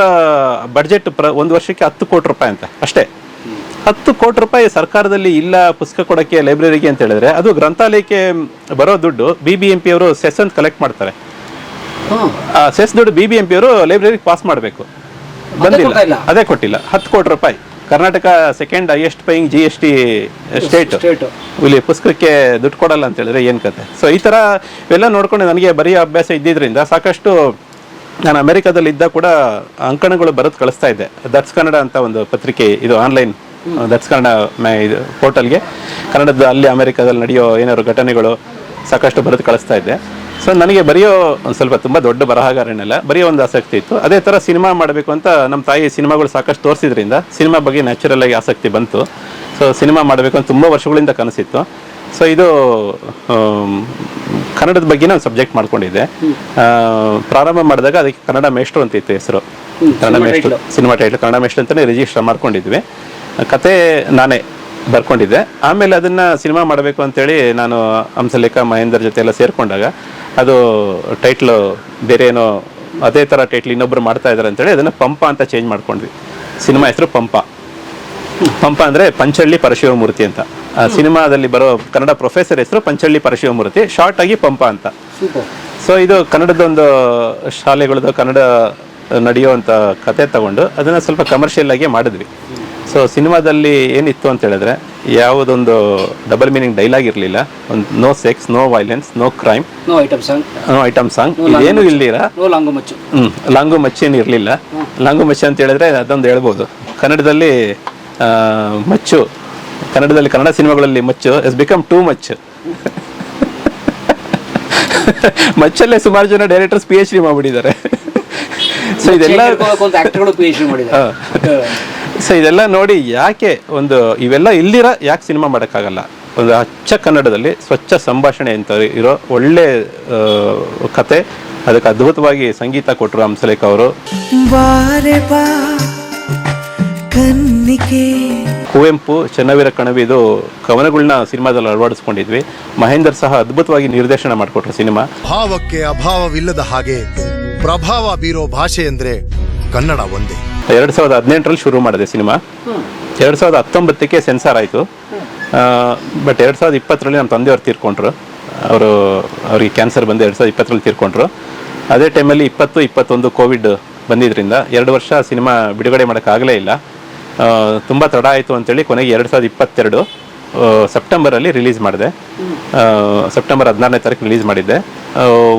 ಬಡ್ಜೆಟ್ ಒಂದು ವರ್ಷಕ್ಕೆ 10 ಕೋಟಿ ರೂಪಾಯಿ ಅಂತ ಅಷ್ಟೇ. 10 ಕೋಟಿ ರೂಪಾಯಿ ಸರ್ಕಾರದಲ್ಲಿ ಇಲ್ಲ ಪುಸ್ತಕ ಕೊಡೋಕ್ಕೆ ಲೈಬ್ರರಿಗೆ ಅಂತ ಹೇಳಿದ್ರೆ, ಅದು ಗ್ರಂಥಾಲಯಕ್ಕೆ ಬರೋ ದುಡ್ಡು BBMP ಅವರು ಸೆಸ್ ಅಂತ ಕಲೆಕ್ಟ್ ಮಾಡ್ತಾರೆ. ಆ ಸೆಸ್ ದುಡ್ಡು BBMP ಅವರು ಲೈಬ್ರರಿಗೆ ಪಾಸ್ ಮಾಡಬೇಕು, ಬಂದಿಲ್ಲ, ಅದೇ ಕೊಟ್ಟಿಲ್ಲ. 10 ಕೋಟಿ ರೂಪಾಯಿ. Karnataka second highest paying GST state, ಇಲ್ಲಿ ಪುಸ್ತಕಕ್ಕೆ ದುಡ್ಡು ಕೊಡಲ್ಲ ಅಂತ ಹೇಳಿದ್ರೆ ಏನು ಕತೆ? ಸೊ ಈ ಥರ ಇವೆಲ್ಲ ನೋಡ್ಕೊಂಡು ನನಗೆ ಬರೆಯೋ ಅಭ್ಯಾಸ ಇದ್ದಿದ್ದರಿಂದ ಸಾಕಷ್ಟು ನಾನು ಅಮೆರಿಕಾದಲ್ಲಿ ಇದ್ದಾಗ ಕೂಡ ಅಂಕಣಗಳು ಬರೋದು ಕಳಿಸ್ತಾ ಇದ್ದೆ. ದಟ್ಸ್ ಕನ್ನಡ ಅಂತ ಒಂದು ಪತ್ರಿಕೆ, ಇದು ಆನ್ಲೈನ್ ದಟ್ಸ್ ಕನ್ನಡ ಇದು ಪೋರ್ಟಲ್ಗೆ ಕನ್ನಡದ ಅಲ್ಲಿ ಅಮೆರಿಕಾದಲ್ಲಿ ನಡೆಯೋ ಏನಾದ್ರು ಘಟನೆಗಳು ಸಾಕಷ್ಟು ಬರೆದು ಕಳಿಸ್ತಾ ಇದ್ದೆ. ಸೊ ನನಗೆ ಬರೆಯೋ ಒಂದು ಸ್ವಲ್ಪ ತುಂಬ ದೊಡ್ಡ ಬರಹಗಾರನೆಲ್ಲ ಬರೆಯೋ ಒಂದು ಆಸಕ್ತಿ ಇತ್ತು. ಅದೇ ಥರ ಸಿನಿಮಾ ಮಾಡಬೇಕು ಅಂತ ನಮ್ಮ ತಾಯಿ ಸಿನಿಮಾಗಳು ಸಾಕಷ್ಟು ತೋರಿಸಿದ್ರಿಂದ ಸಿನಿಮಾ ಬಗ್ಗೆ ನ್ಯಾಚುರಲ್ ಆಗಿ ಆಸಕ್ತಿ ಬಂತು. ಸೊ ಸಿನಿಮಾ ಮಾಡಬೇಕು ಅಂತ ತುಂಬ ವರ್ಷಗಳಿಂದ ಕನಸಿತ್ತು. ಸೊ ಇದು ಕನ್ನಡದ ಬಗ್ಗೆನೇ ಒಂದು ಸಬ್ಜೆಕ್ಟ್ ಮಾಡ್ಕೊಂಡಿದ್ದೆ. ಪ್ರಾರಂಭ ಮಾಡಿದಾಗ ಅದಕ್ಕೆ ಕನ್ನಡ ಮೇಷ್ಟ್ರು ಅಂತ ಇತ್ತು ಹೆಸರು. ಕನ್ನಡ ಮೇಷ್ಟ್ರು ಸಿನಿಮಾ ಟೈಟ್ಲ್ ಕನ್ನಡ ಮೇಷ್ಟ್ರು ಅಂತಲೇ ರಿಜಿಸ್ಟರ್ ಮಾಡ್ಕೊಂಡಿದ್ವಿ. ಕತೆ ನಾನೇ ಬರ್ಕೊಂಡಿದ್ದೆ. ಆಮೇಲೆ ಅದನ್ನು ಸಿನಿಮಾ ಮಾಡಬೇಕು ಅಂತೇಳಿ ನಾನು ಹಂಸಲೇಖ ಮಹೇಂದರ್ ಜೊತೆ ಎಲ್ಲ ಸೇರಿಕೊಂಡಾಗ ಅದು ಟೈಟ್ಲು ಬೇರೆ ಏನೋ ಅದೇ ಥರ ಟೈಟ್ಲ್ ಇನ್ನೊಬ್ರು ಮಾಡ್ತಾ ಇದ್ದಾರೆ ಅಂತೇಳಿ ಅದನ್ನು ಪಂಪ ಅಂತ ಚೇಂಜ್ ಮಾಡ್ಕೊಂಡ್ವಿ. ಸಿನಿಮಾ ಹೆಸರು ಪಂಪ. ಅಂದರೆ ಪಂಚಳ್ಳಿ ಪರಶಿವಮೂರ್ತಿ ಅಂತ. ಆ ಸಿನಿಮಾದಲ್ಲಿ ಬರೋ ಕನ್ನಡ ಪ್ರೊಫೆಸರ್ ಹೆಸರು ಪಂಚಳ್ಳಿ ಪರಶಿವಮೂರ್ತಿ, ಶಾರ್ಟ್ ಆಗಿ ಪಂಪ ಅಂತ. ಸೊ ಇದು ಕನ್ನಡದೊಂದು ಶಾಲೆಗಳದ್ದು ಕನ್ನಡ ನಡೆಯುವಂಥ ಕತೆ ತಗೊಂಡು ಅದನ್ನು ಸ್ವಲ್ಪ ಕಮರ್ಷಿಯಲ್ ಆಗಿ ಮಾಡಿದ್ವಿ. ಸೊ ಸಿನಿಮಾದಲ್ಲಿ ಏನಿತ್ತು ಅಂತ ಹೇಳಿದ್ರೆ, ಯಾವುದೊಂದು ಡಬಲ್ ಮೀನಿಂಗ್ ಡೈಲಾಗ್ ಇರಲಿಲ್ಲ, ಒಂದು no sex, no violence, no crime, no item song, ಇದೇನು ಇಲ್ದಿರ, ಲಾಂಗು ಮಚ್ಚೇನು ಇರಲಿಲ್ಲ. ಲಾಂಗು ಮಚ್ಚು ಅಂತ ಹೇಳಿದ್ರೆ ಅದೊಂದು ಹೇಳ್ಬೋದು. ಕನ್ನಡದಲ್ಲಿ ಮಚ್ಚು, ಕನ್ನಡ ಸಿನಿಮಾಗಳಲ್ಲಿ ಮಚ್ಚು ಎಸ್ ಬಿಕಮ್ ಟೂ ಮಚ್. ಮಚ್ಚಲ್ಲೇ ಸುಮಾರು ಜನ ಡೈರೆಕ್ಟರ್ಸ್ PhD ಮಾಡಿಬಿಟ್ಟಿದ್ದಾರೆ. ಸೊ ಇದೆಲ್ಲ ನೋಡಿ ಯಾಕೆ ಇವೆಲ್ಲ ಇಲ್ದಿರ ಯಾಕೆ ಸಿನಿಮಾ ಮಾಡೋಕ್ಕಾಗಲ್ಲ? ಒಂದು ಅಚ್ಚ ಕನ್ನಡದಲ್ಲಿ ಸ್ವಚ್ಛ ಸಂಭಾಷಣೆ ಅಂತ ಇರೋ ಒಳ್ಳೆ ಕತೆ, ಅದಕ್ಕೆ ಅದ್ಭುತವಾಗಿ ಸಂಗೀತ ಕೊಟ್ಟರು ಹಂಸಲೇಖ ಅವರು. ಕುವೆಂಪು, ಚೆನ್ನವೀರ ಕಣವಿದು ಕವನಗಳನ್ನ ಸಿನಿಮಾದಲ್ಲಿ ಅಳವಡಿಸ್ಕೊಂಡಿದ್ವಿ. ಮಹೇಂದರ್ ಸಹ ಅದ್ಭುತವಾಗಿ ನಿರ್ದೇಶನ ಮಾಡಿಕೊಟ್ರು ಸಿನಿಮಾ. ಭಾವಕ್ಕೆ ಅಭಾವವಿಲ್ಲದ ಹಾಗೆ ಪ್ರಭಾವ ಬೀರೋ ಭಾಷೆ ಅಂದ್ರೆ ಕನ್ನಡ ಒಂದೇ. 2018ರಲ್ಲಿ ಶುರು ಮಾಡಿದೆ ಸಿನಿಮಾ. 2019ಕ್ಕೆ ಸೆನ್ಸಾರ್ ಆಯಿತು. ಬಟ್ 2020ರಲ್ಲಿ ನಮ್ಮ ತಂದೆಯವ್ರು ತೀರ್ಕೊಂಡ್ರು. ಅವ್ರಿಗೆ ಕ್ಯಾನ್ಸರ್ ಬಂದು 2020ರಲ್ಲಿ ತೀರ್ಕೊಂಡ್ರು. ಅದೇ ಟೈಮಲ್ಲಿ 2021 ಕೋವಿಡ್ ಬಂದಿದ್ದರಿಂದ 2 ವರ್ಷ ಸಿನಿಮಾ ಬಿಡುಗಡೆ ಮಾಡೋಕ್ಕಾಗಲೇ ಇಲ್ಲ. ತುಂಬ ತಡ ಆಯಿತು ಅಂತೇಳಿ ಕೊನೆಗೆ 2022 ಸೆಪ್ಟೆಂಬರಲ್ಲಿ ರಿಲೀಸ್ ಮಾಡಿದೆ. ಸೆಪ್ಟೆಂಬರ್ 16ನೇ ತಾರೀಕು ರಿಲೀಸ್ ಮಾಡಿದ್ದೆ.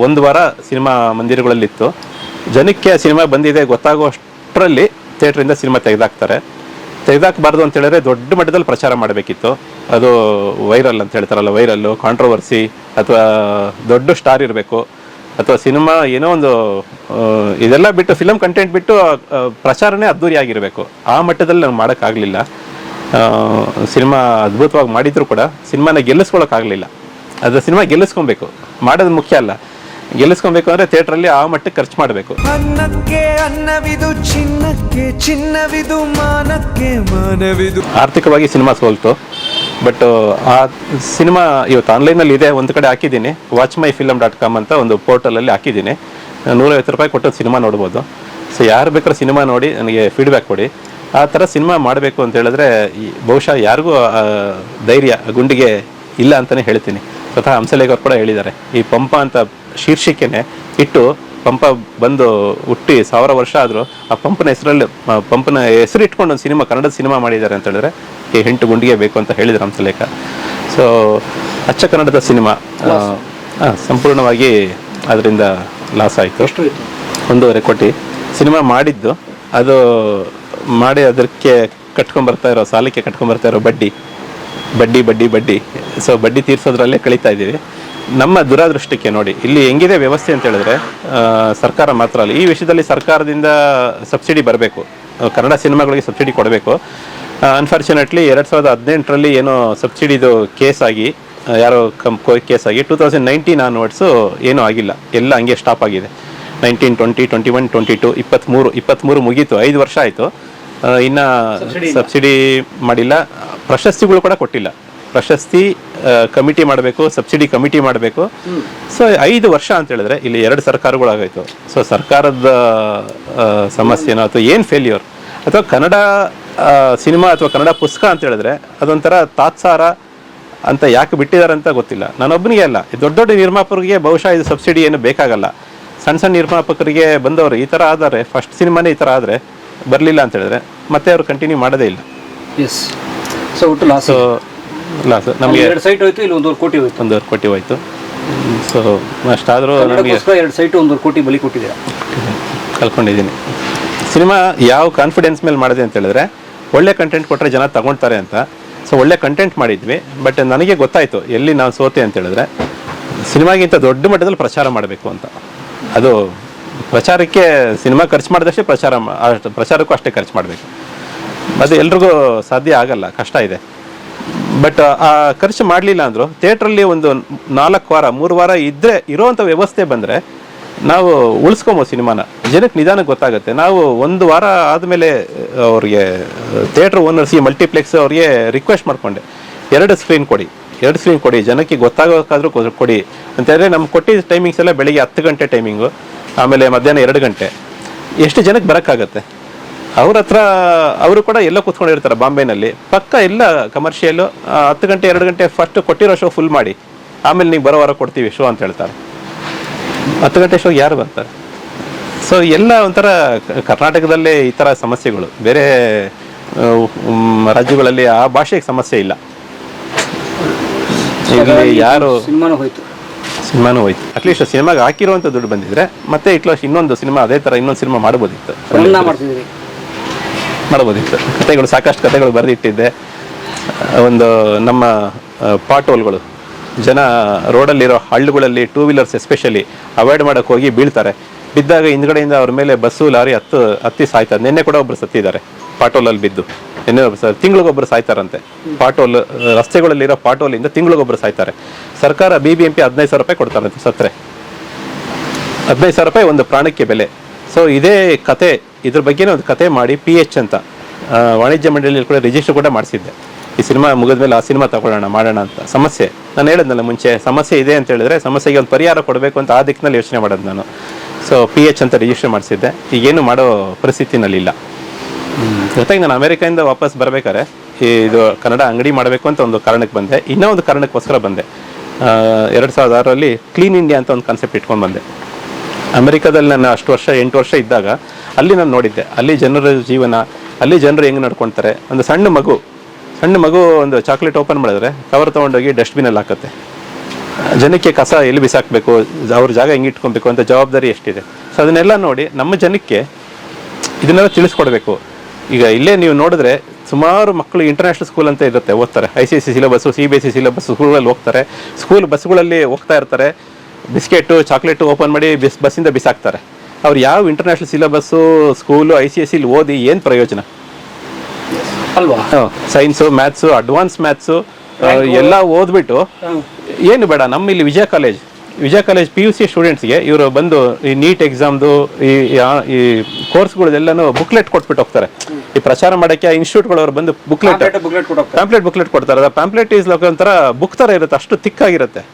1 ವಾರ ಸಿನಿಮಾ ಮಂದಿರಗಳಲ್ಲಿತ್ತು. ಜನಕ್ಕೆ ಸಿನಿಮಾ ಬಂದಿದೆ ಗೊತ್ತಾಗುವಷ್ಟರಲ್ಲಿ ಥಿಯೇಟ್ರಿಂದ ಸಿನಿಮಾ ತೆಗೆದಾಕಬಾರ್ದು ಅಂತ ಹೇಳಿದ್ರೆ ದೊಡ್ಡ ಮಟ್ಟದಲ್ಲಿ ಪ್ರಚಾರ ಮಾಡಬೇಕಿತ್ತು. ಅದು ವೈರಲ್ ಅಂತ ಹೇಳ್ತಾರಲ್ಲ, ವೈರಲ್ಲು, ಕಾಂಟ್ರವರ್ಸಿ, ಅಥವಾ ದೊಡ್ಡ ಸ್ಟಾರ್ ಇರಬೇಕು, ಅಥವಾ ಸಿನಿಮಾ ಏನೋ ಒಂದು ಇದೆಲ್ಲ ಬಿಟ್ಟು ಫಿಲಮ್ ಕಂಟೆಂಟ್ ಬಿಟ್ಟು ಪ್ರಚಾರನೇ ಅದ್ದೂರಿ ಆಗಿರಬೇಕು. ಆ ಮಟ್ಟದಲ್ಲಿ ನಂಗೆ ಮಾಡೋಕ್ಕಾಗಲಿಲ್ಲ. ಸಿನಿಮಾ ಅದ್ಭುತವಾಗಿ ಮಾಡಿದ್ರು ಕೂಡ ಸಿನಿಮಾನ ಗೆಲ್ಲಿಸ್ಕೊಳ್ಳೋಕ್ಕಾಗಲಿಲ್ಲ. ಅದು ಸಿನಿಮಾ ಗೆಲ್ಲಿಸ್ಕೊಬೇಕು, ಮಾಡೋದು ಮುಖ್ಯ ಅಲ್ಲ. ಗೆಲ್ಲಿಸ್ಕೊಬೇಕು ಅಂದರೆ ಥಿಯೇಟ್ರಲ್ಲಿ ಆ ಮಟ್ಟಕ್ಕೆ ಖರ್ಚು ಮಾಡಬೇಕು. ಅನ್ನಕ್ಕೆ ಅನ್ನವಿದು, ಚಿನ್ನಕ್ಕೆ ಚಿನ್ನವಿದು, ಮಾನಕ್ಕೆ ಮಾನವಿದು. ಆರ್ಥಿಕವಾಗಿ ಸಿನಿಮಾ ಸೋಲ್ತು. ಬಟ್ ಆ ಸಿನಿಮಾ ಇವತ್ತು ಆನ್ಲೈನಲ್ಲಿ ಇದೆ, ಒಂದು ಕಡೆ ಹಾಕಿದ್ದೀನಿ, watchmyfilm.com ಅಂತ ಒಂದು ಪೋರ್ಟಲಲ್ಲಿ ಹಾಕಿದ್ದೀನಿ. 150 ರೂಪಾಯಿ ಕೊಟ್ಟು ಸಿನಿಮಾ ನೋಡ್ಬೋದು. ಸೊ ಯಾರು ಬೇಕಾದ್ರೂ ಸಿನಿಮಾ ನೋಡಿ ನನಗೆ ಫೀಡ್ಬ್ಯಾಕ್ ಕೊಡಿ. ಆ ಥರ ಸಿನಿಮಾ ಮಾಡಬೇಕು ಅಂತ ಹೇಳಿದ್ರೆ ಬಹುಶಃ ಯಾರಿಗೂ ಧೈರ್ಯ ಗುಂಡಿಗೆ ಇಲ್ಲ ಅಂತಲೇ ಹೇಳ್ತೀನಿ. ಸ್ವತಃ ಹಂಸಲೇಖ ಅವರು ಕೂಡ ಹೇಳಿದ್ದಾರೆ, ಈ ಪಂಪ ಅಂತ ಶೀರ್ಷಿಕೆನೆ ಇಟ್ಟು ಪಂಪ ಬಂದು ಹುಟ್ಟಿ 1000 ವರ್ಷ ಆದರೂ ಆ ಪಂಪನ ಹೆಸರು ಇಟ್ಕೊಂಡು ಒಂದು ಸಿನಿಮಾ, ಕನ್ನಡದ ಸಿನಿಮಾ ಮಾಡಿದ್ದಾರೆ ಅಂತ ಹೇಳಿದ್ರೆ ಈ 8 ಗುಂಡಿಗೆ ಬೇಕು ಅಂತ ಹೇಳಿದ್ರು ಹಂಸಲೇಖ. ಸೊ ಅಚ್ಚ ಕನ್ನಡದ ಸಿನಿಮಾ ಸಂಪೂರ್ಣವಾಗಿ ಅದರಿಂದ ಲಾಸ್ ಆಯಿತು. ಎಷ್ಟು ಹೋಯ್ತು? 1.5 ಕೋಟಿ. ಸಿನಿಮಾ ಮಾಡಿದ್ದು ಅದು ಮಾಡಿ ಅದಕ್ಕೆ ಕಟ್ಕೊಂಡ್ಬರ್ತಾ ಇರೋ ಸಾಲಕ್ಕೆ ಕಟ್ಕೊಂಡ್ಬರ್ತಾ ಇರೋ ಬಡ್ಡಿ. ಸೊ ಬಡ್ಡಿ ತೀರ್ಸೋದ್ರಲ್ಲೇ ಕಳೀತಾ ಇದ್ದೀವಿ. ನಮ್ಮ ದುರಾದೃಷ್ಟಕ್ಕೆ ನೋಡಿ ಇಲ್ಲಿ ಹೆಂಗಿದೆ ವ್ಯವಸ್ಥೆ ಅಂತ ಹೇಳಿದ್ರೆ, ಸರ್ಕಾರ ಮಾತ್ರ ಅಲ್ಲ, ಈ ವಿಷಯದಲ್ಲಿ ಸರ್ಕಾರದಿಂದ ಸಬ್ಸಿಡಿ ಬರಬೇಕು, ಕನ್ನಡ ಸಿನಿಮಾಗಳಿಗೆ ಸಬ್ಸಿಡಿ ಕೊಡಬೇಕು. ಅನ್ಫಾರ್ಚುನೇಟ್ಲಿ 2018ರಲ್ಲಿ ಏನೋ ಸಬ್ಸಿಡಿದು ಕೇಸ್ ಆಗಿ ಯಾರೋ ಕೇಸ್ ಆಗಿ 2019 ಆನ್ವರ್ಡ್ಸು ಏನೂ ಆಗಿಲ್ಲ, ಎಲ್ಲ ಹಂಗೆ ಸ್ಟಾಪ್ ಆಗಿದೆ. 19, 20, 21, 22, 23 ಮುಗೀತು, 5 ವರ್ಷ ಆಯಿತು. ಇನ್ನು ಸಬ್ಸಿಡಿ ಮಾಡಿಲ್ಲ, ಪ್ರಶಸ್ತಿಗಳು ಕೂಡ ಕೊಟ್ಟಿಲ್ಲ. ಪ್ರಶಸ್ತಿ ಕಮಿಟಿ ಮಾಡಬೇಕು, ಸಬ್ಸಿಡಿ ಕಮಿಟಿ ಮಾಡಬೇಕು. ಸೊ 5 ವರ್ಷ ಅಂತ ಹೇಳಿದ್ರೆ ಇಲ್ಲಿ 2 ಸರ್ಕಾರಗಳಾಗೋಯ್ತು. ಸೊ ಸರ್ಕಾರದ ಸಮಸ್ಯೆನೋ ಅಥವಾ ಏನು ಫೇಲ್ಯೂರ್, ಅಥವಾ ಕನ್ನಡ ಸಿನಿಮಾ ಅಥವಾ ಕನ್ನಡ ಪುಸ್ತಕ ಅಂತ ಹೇಳಿದ್ರೆ ಅದೊಂಥರ ತಾತ್ಸಾರ ಅಂತ ಯಾಕೆ ಬಿಟ್ಟಿದ್ದಾರೆ ಅಂತ ಗೊತ್ತಿಲ್ಲ. ನಾನೊಬ್ಬನಿಗೆ ಅಲ್ಲ, ದೊಡ್ಡ ನಿರ್ಮಾಪಕರಿಗೆ ಬಹುಶಃ ಇದು ಸಬ್ಸಿಡಿ ಏನು ಬೇಕಾಗಲ್ಲ. ಸಣ್ಣ ನಿರ್ಮಾಪಕರಿಗೆ ಬಂದವರು ಈ ಥರ ಆದರೆ, ಫಸ್ಟ್ ಸಿನಿಮಾನೇ ಈ ಥರ ಆದರೆ, ಬರಲಿಲ್ಲ ಅಂತ ಹೇಳಿದ್ರೆ ಮತ್ತೆ ಅವರು ಕಂಟಿನ್ಯೂ ಮಾಡೋದೇ ಇಲ್ಲ. ಎಸ್. ಸೊ ಒಟ್ಟು ಲಾಸ್ ನಮಗೆ 2 ಸೈಟ್ ಹೋಯ್ತು, ಇಲ್ಲಿ 1.5 ಕೋಟಿ ಹೋಯ್ತು. 1.5 ಕೋಟಿ ಹೋಯ್ತು. ಸೊ ಅಷ್ಟಾದರೂ ನಮಗೆ 2 ಸೈಟು 1.5 ಕೋಟಿ ಬಲಿ ಕೊಟ್ಟಿದ್ದೀರಾ. ಕಲ್ಕೊಂಡಿದ್ದೀನಿ. ಸಿನಿಮಾ ಯಾವ ಕಾನ್ಫಿಡೆನ್ಸ್ ಮೇಲೆ ಮಾಡಿದೆ ಅಂತ ಹೇಳಿದ್ರೆ, ಒಳ್ಳೆ ಕಂಟೆಂಟ್ ಕೊಟ್ಟರೆ ಜನ ತಗೊಳ್ತಾರೆ ಅಂತ. ಸೊ ಒಳ್ಳೆ ಕಂಟೆಂಟ್ ಮಾಡಿದ್ವಿ. ಬಟ್ ನನಗೆ ಗೊತ್ತಾಯಿತು ಎಲ್ಲಿ ನಾವು ಸೋತೆ ಅಂತ ಹೇಳಿದ್ರೆ, ಸಿನಿಮಾಗಿಂತ ದೊಡ್ಡ ಮಟ್ಟದಲ್ಲಿ ಪ್ರಚಾರ ಮಾಡಬೇಕು ಅಂತ. ಅದು ಪ್ರಚಾರಕ್ಕೆ ಸಿನಿಮಾ ಖರ್ಚು ಮಾಡಿದಷ್ಟೇ ಪ್ರಚಾರಕ್ಕೂ ಅಷ್ಟೇ ಖರ್ಚು ಮಾಡಬೇಕು. ಅದು ಎಲ್ರಿಗೂ ಸಾಧ್ಯ ಆಗಲ್ಲ, ಕಷ್ಟ ಇದೆ. ಬಟ್ ಆ ಖರ್ಚು ಮಾಡಲಿಲ್ಲ ಅಂದರು ಥಿಯೇಟ್ರಲ್ಲಿ ಒಂದು 4 ವಾರ 3 ವಾರ ಇರೋವಂಥ ವ್ಯವಸ್ಥೆ ಬಂದರೆ ನಾವು ಉಳಿಸ್ಕೊಬೋದು ಸಿನಿಮಾನ. ಜನಕ್ಕೆ ನಿಧಾನಕ್ಕೆ ಗೊತ್ತಾಗುತ್ತೆ. ನಾವು 1 ವಾರ ಆದಮೇಲೆ ಅವ್ರಿಗೆ ಥಿಯೇಟ್ರ್ ಓನರ್ಸ್, ಮಲ್ಟಿಪ್ಲೆಕ್ಸ್ ಅವ್ರಿಗೆ ರಿಕ್ವೆಸ್ಟ್ ಮಾಡಿಕೊಂಡೆ, 2 ಸ್ಕ್ರೀನ್ ಕೊಡಿ, ಜನಕ್ಕೆ ಗೊತ್ತಾಗೋಕ್ಕಾದ್ರೂ ಕೊಡಿ ಅಂತ ಹೇಳಿದ್ರೆ. ನಮ್ಗೆ ಕೊಟ್ಟಿದ್ದ ಟೈಮಿಂಗ್ಸ್ ಎಲ್ಲ ಬೆಳಿಗ್ಗೆ 10 ಗಂಟೆ ಟೈಮಿಂಗು, ಆಮೇಲೆ ಮಧ್ಯಾಹ್ನ 2 ಗಂಟೆ. ಎಷ್ಟು ಜನಕ್ಕೆ ಬರೋಕ್ಕಾಗತ್ತೆ? ಅವ್ರ ಹತ್ರ ಅವರು ಕೂಡ ಎಲ್ಲ ಕೂತ್ಕೊಂಡಿರ್ತಾರೆ ಬಾಂಬೆನಲ್ಲಿ, ಪಕ್ಕ ಎಲ್ಲ ಕಮರ್ಷಿಯಲ್ಲು. 10 ಗಂಟೆ 2 ಗಂಟೆ ಫಸ್ಟ್ ಕೊಟ್ಟಿರೋ ಶೋ ಫುಲ್ ಮಾಡಿ, ಆಮೇಲೆ ನೀವು ಬರೋ ವಾರ ಕೊಡ್ತೀವಿ ಶೋ ಅಂತ ಹೇಳ್ತಾರೆ. 10 ಗಂಟೆ ಶೋಗೆ ಯಾರು ಬರ್ತಾರೆ? ಸೊ ಎಲ್ಲ ಒಂಥರ ಕರ್ನಾಟಕದಲ್ಲೇ ಈ ಥರ ಸಮಸ್ಯೆಗಳು. ಬೇರೆ ರಾಜ್ಯಗಳಲ್ಲಿ ಆ ಭಾಷೆಗೆ ಸಮಸ್ಯೆ ಇಲ್ಲ. ಇಲ್ಲಿ ಯಾರು ಸಿನಿಮಾನು ಹೋಯ್ತು. ಅಟ್ಲೀಸ್ಟ್ ಸಿನಿಮಾಗೆ ಹಾಕಿರುವಂಥ ದುಡ್ಡು ಬಂದಿದ್ರೆ ಮತ್ತೆ ಇನ್ನೊಂದು ಸಿನಿಮಾ ಅದೇ ಥರ ಇನ್ನೊಂದು ಸಿನಿಮಾ ಮಾಡ್ಬೋದಿತ್ತು. ಸಾಕಷ್ಟು ಕಥೆಗಳು ಬರೆದಿಟ್ಟಿದ್ದೆ. ಒಂದು ನಮ್ಮ ಪಾಟೋಲ್ಗಳು, ಜನ ರೋಡಲ್ಲಿರೋ ಹಳ್ಳುಗಳಲ್ಲಿ 2 ವೀಲರ್ಸ್ ಎಸ್ಪೆಷಲಿ ಅವಾಯ್ಡ್ ಮಾಡೋಕ್ಕೆ ಹೋಗಿ ಬೀಳ್ತಾರೆ. ಬಿದ್ದಾಗ ಹಿಂದ್ಗಡೆಯಿಂದ ಅವ್ರ ಮೇಲೆ ಬಸ್ಸು ಲಾರಿ ಹತ್ತಿ ಸಾಯ್ತಾರೆ. ನಿನ್ನೆ ಕೂಡ ಒಬ್ಬರು ಸತ್ತಿದ್ದಾರೆ ಪಾಟೋಲಲ್ಲಿ ಬಿದ್ದು. ನಿನ್ನೆ ತಿಂಗಳಿಗೊಬ್ಬರು ಸಾಯ್ತಾರಂತೆ. ಪಾಟೋಲ್ ರಸ್ತೆಗಳಲ್ಲಿರೋ ಪಾಟೋಲಿಂದ ತಿಂಗಳಿಗೊಬ್ಬರು ಸಾಯ್ತಾರೆ. ಸರ್ಕಾರ BBMP 15,000 ರೂಪಾಯಿ ಕೊಡ್ತಾರಂತೆ ಸತ್ತರೆ. 15,000 ರೂಪಾಯಿ ಒಂದು ಪ್ರಾಣಕ್ಕೆ ಬೆಲೆ. ಸೊ ಇದೇ ಕತೆ, ಇದ್ರ ಬಗ್ಗೆನೇ ಒಂದು ಕತೆ ಮಾಡಿ PH ಅಂತ ವಾಣಿಜ್ಯ ಮಂಡಳಿಯಲ್ಲಿ ಕೂಡ ರಿಜಿಸ್ಟರ್ ಕೂಡ ಮಾಡಿಸಿದ್ದೆ. ಈ ಸಿನಿಮಾ ಮುಗಿದ್ಮೇಲೆ ಆ ಸಿನಿಮಾ ಮಾಡೋಣ ಅಂತ. ಸಮಸ್ಯೆ ನಾನು ಹೇಳಿದ್ನಲ್ಲ ಮುಂಚೆ, ಸಮಸ್ಯೆ ಇದೆ ಅಂತ ಹೇಳಿದ್ರೆ ಸಮಸ್ಯೆಗೆ ಒಂದು ಪರಿಹಾರ ಕೊಡಬೇಕು ಅಂತ ಆ ದಿಕ್ಕಿನಲ್ಲಿ ಯೋಚನೆ ಮಾಡೋದು ನಾನು. ಸೊ PH ಅಂತ ರಿಜಿಸ್ಟರ್ ಮಾಡಿಸಿದ್ದೆ. ಈಗೇನು ಮಾಡೋ ಪರಿಸ್ಥಿತಿನಲ್ಲಿಲ್ಲ. ಜೊತೆಗೆ ನಾನು ಅಮೆರಿಕದಿಂದ ವಾಪಸ್ ಬರಬೇಕಾದ್ರೆ ಇದು ಕನ್ನಡ ಅಂಗಡಿ ಮಾಡಬೇಕು ಅಂತ ಒಂದು ಕಾರಣಕ್ಕೆ ಬಂದೆ. ಇನ್ನೂ ಒಂದು ಕಾರಣಕ್ಕೋಸ್ಕರ ಬಂದೆ. 2006ರಲ್ಲಿ ಕ್ಲೀನ್ ಇಂಡಿಯಾ ಅಂತ ಒಂದು ಕಾನ್ಸೆಪ್ಟ್ ಇಟ್ಕೊಂಡು ಬಂದೆ. ಅಮೆರಿಕಾದಲ್ಲಿ ನಾನು 8 ವರ್ಷ ಇದ್ದಾಗ ಅಲ್ಲಿ ನಾನು ನೋಡಿದ್ದೆ, ಅಲ್ಲಿ ಜನರ ಜೀವನ, ಅಲ್ಲಿ ಜನರು ಹೆಂಗೆ ನಡ್ಕೊಳ್ತಾರೆ. ಒಂದು ಸಣ್ಣ ಮಗು ಒಂದು ಚಾಕ್ಲೇಟ್ ಓಪನ್ ಮಾಡಿದ್ರೆ ಕವರ್ ತೊಗೊಂಡೋಗಿ ಡಸ್ಟ್ಬಿನಲ್ಲಿ ಹಾಕುತ್ತೆ. ಜನಕ್ಕೆ ಕಸ ಎಲ್ಲಿ ಬಿಸಾಕಬೇಕು, ಅವ್ರ ಜಾಗ ಹೆಂಗೆ ಇಟ್ಕೊಬೇಕು ಅಂತ ಜವಾಬ್ದಾರಿ ಎಷ್ಟಿದೆ. ಸೊ ಅದನ್ನೆಲ್ಲ ನೋಡಿ ನಮ್ಮ ಜನಕ್ಕೆ ಇದನ್ನೆಲ್ಲ ತಿಳಿಸ್ಕೊಡ್ಬೇಕು. ಈಗ ಇಲ್ಲೇ ನೀವು ನೋಡಿದ್ರೆ ಸುಮಾರು ಮಕ್ಕಳು ಇಂಟರ್ನ್ಯಾಷನಲ್ ಸ್ಕೂಲ್ ಅಂತ ಇರುತ್ತೆ, ಓದ್ತಾರೆ. ICSE ಸಿಲೆಬಸ್ಸು, CBSE ಸಿಲೆಬಸ್ ಸ್ಕೂಲಲ್ಲಿ ಹೋಗ್ತಾರೆ. ಸ್ಕೂಲ್ ಬಸ್ಗಳಲ್ಲಿ ಹೋಗ್ತಾ ಇರ್ತಾರೆ. ಬಿಸ್ಕೆಟು ಚಾಕ್ಲೇಟು ಓಪನ್ ಮಾಡಿ ಬಸ್ಸಿಂದ ಬಿಸಾಕ್ತಾರೆ. ಅವ್ರು ಯಾವ ಇಂಟರ್ನ್ಯಾಷನಲ್ ಸಿಲೆಬಸ್ಸು ಸ್ಕೂಲು ICSE ಓದಿ ಏನು ಪ್ರಯೋಜನ ಅಲ್ವಾ? ಸೈನ್ಸು, ಮ್ಯಾಥ್ಸು, ಅಡ್ವಾನ್ಸ್ ಮ್ಯಾಥ್ಸು ಎಲ್ಲ ಓದ್ಬಿಟ್ಟು ಏನು ಬೇಡ. ನಮ್ಮ ಇಲ್ಲಿ ವಿಜಯ ಕಾಲೇಜ್ PUC ಸ್ಟೂಡೆಂಟ್ಸ್ಗೆ ಇವರು ಬಂದು ಈ ನೀಟ್ ಎಕ್ಸಾಮ್ದು ಈ ಕೋರ್ಸ್ಗಳದೆಲ್ಲನೂ ಬುಕ್ಲೆಟ್ ಕೊಟ್ಬಿಟ್ಟು ಹೋಗ್ತಾರೆ. ಈ ಪ್ರಚಾರ ಮಾಡೋಕ್ಕೆ ಇನ್ಸ್ಟಿಟ್ಯೂಟ್ಗಳವ್ರು ಬಂದು ಪ್ಯಾಂಪ್ಲೆಟ್ ಬುಕ್ಲೆಟ್ ಕೊಡ್ತಾರೆ. ಅದು ಪ್ಯಾಂಪ್ಲೆಟ್ ಈಸ್ ಒಂಥರ ಬುಕ್ ಥರ ಇರುತ್ತೆ, ಅಷ್ಟು ತಿಕ್ಕಾಗಿರುತ್ತೆ.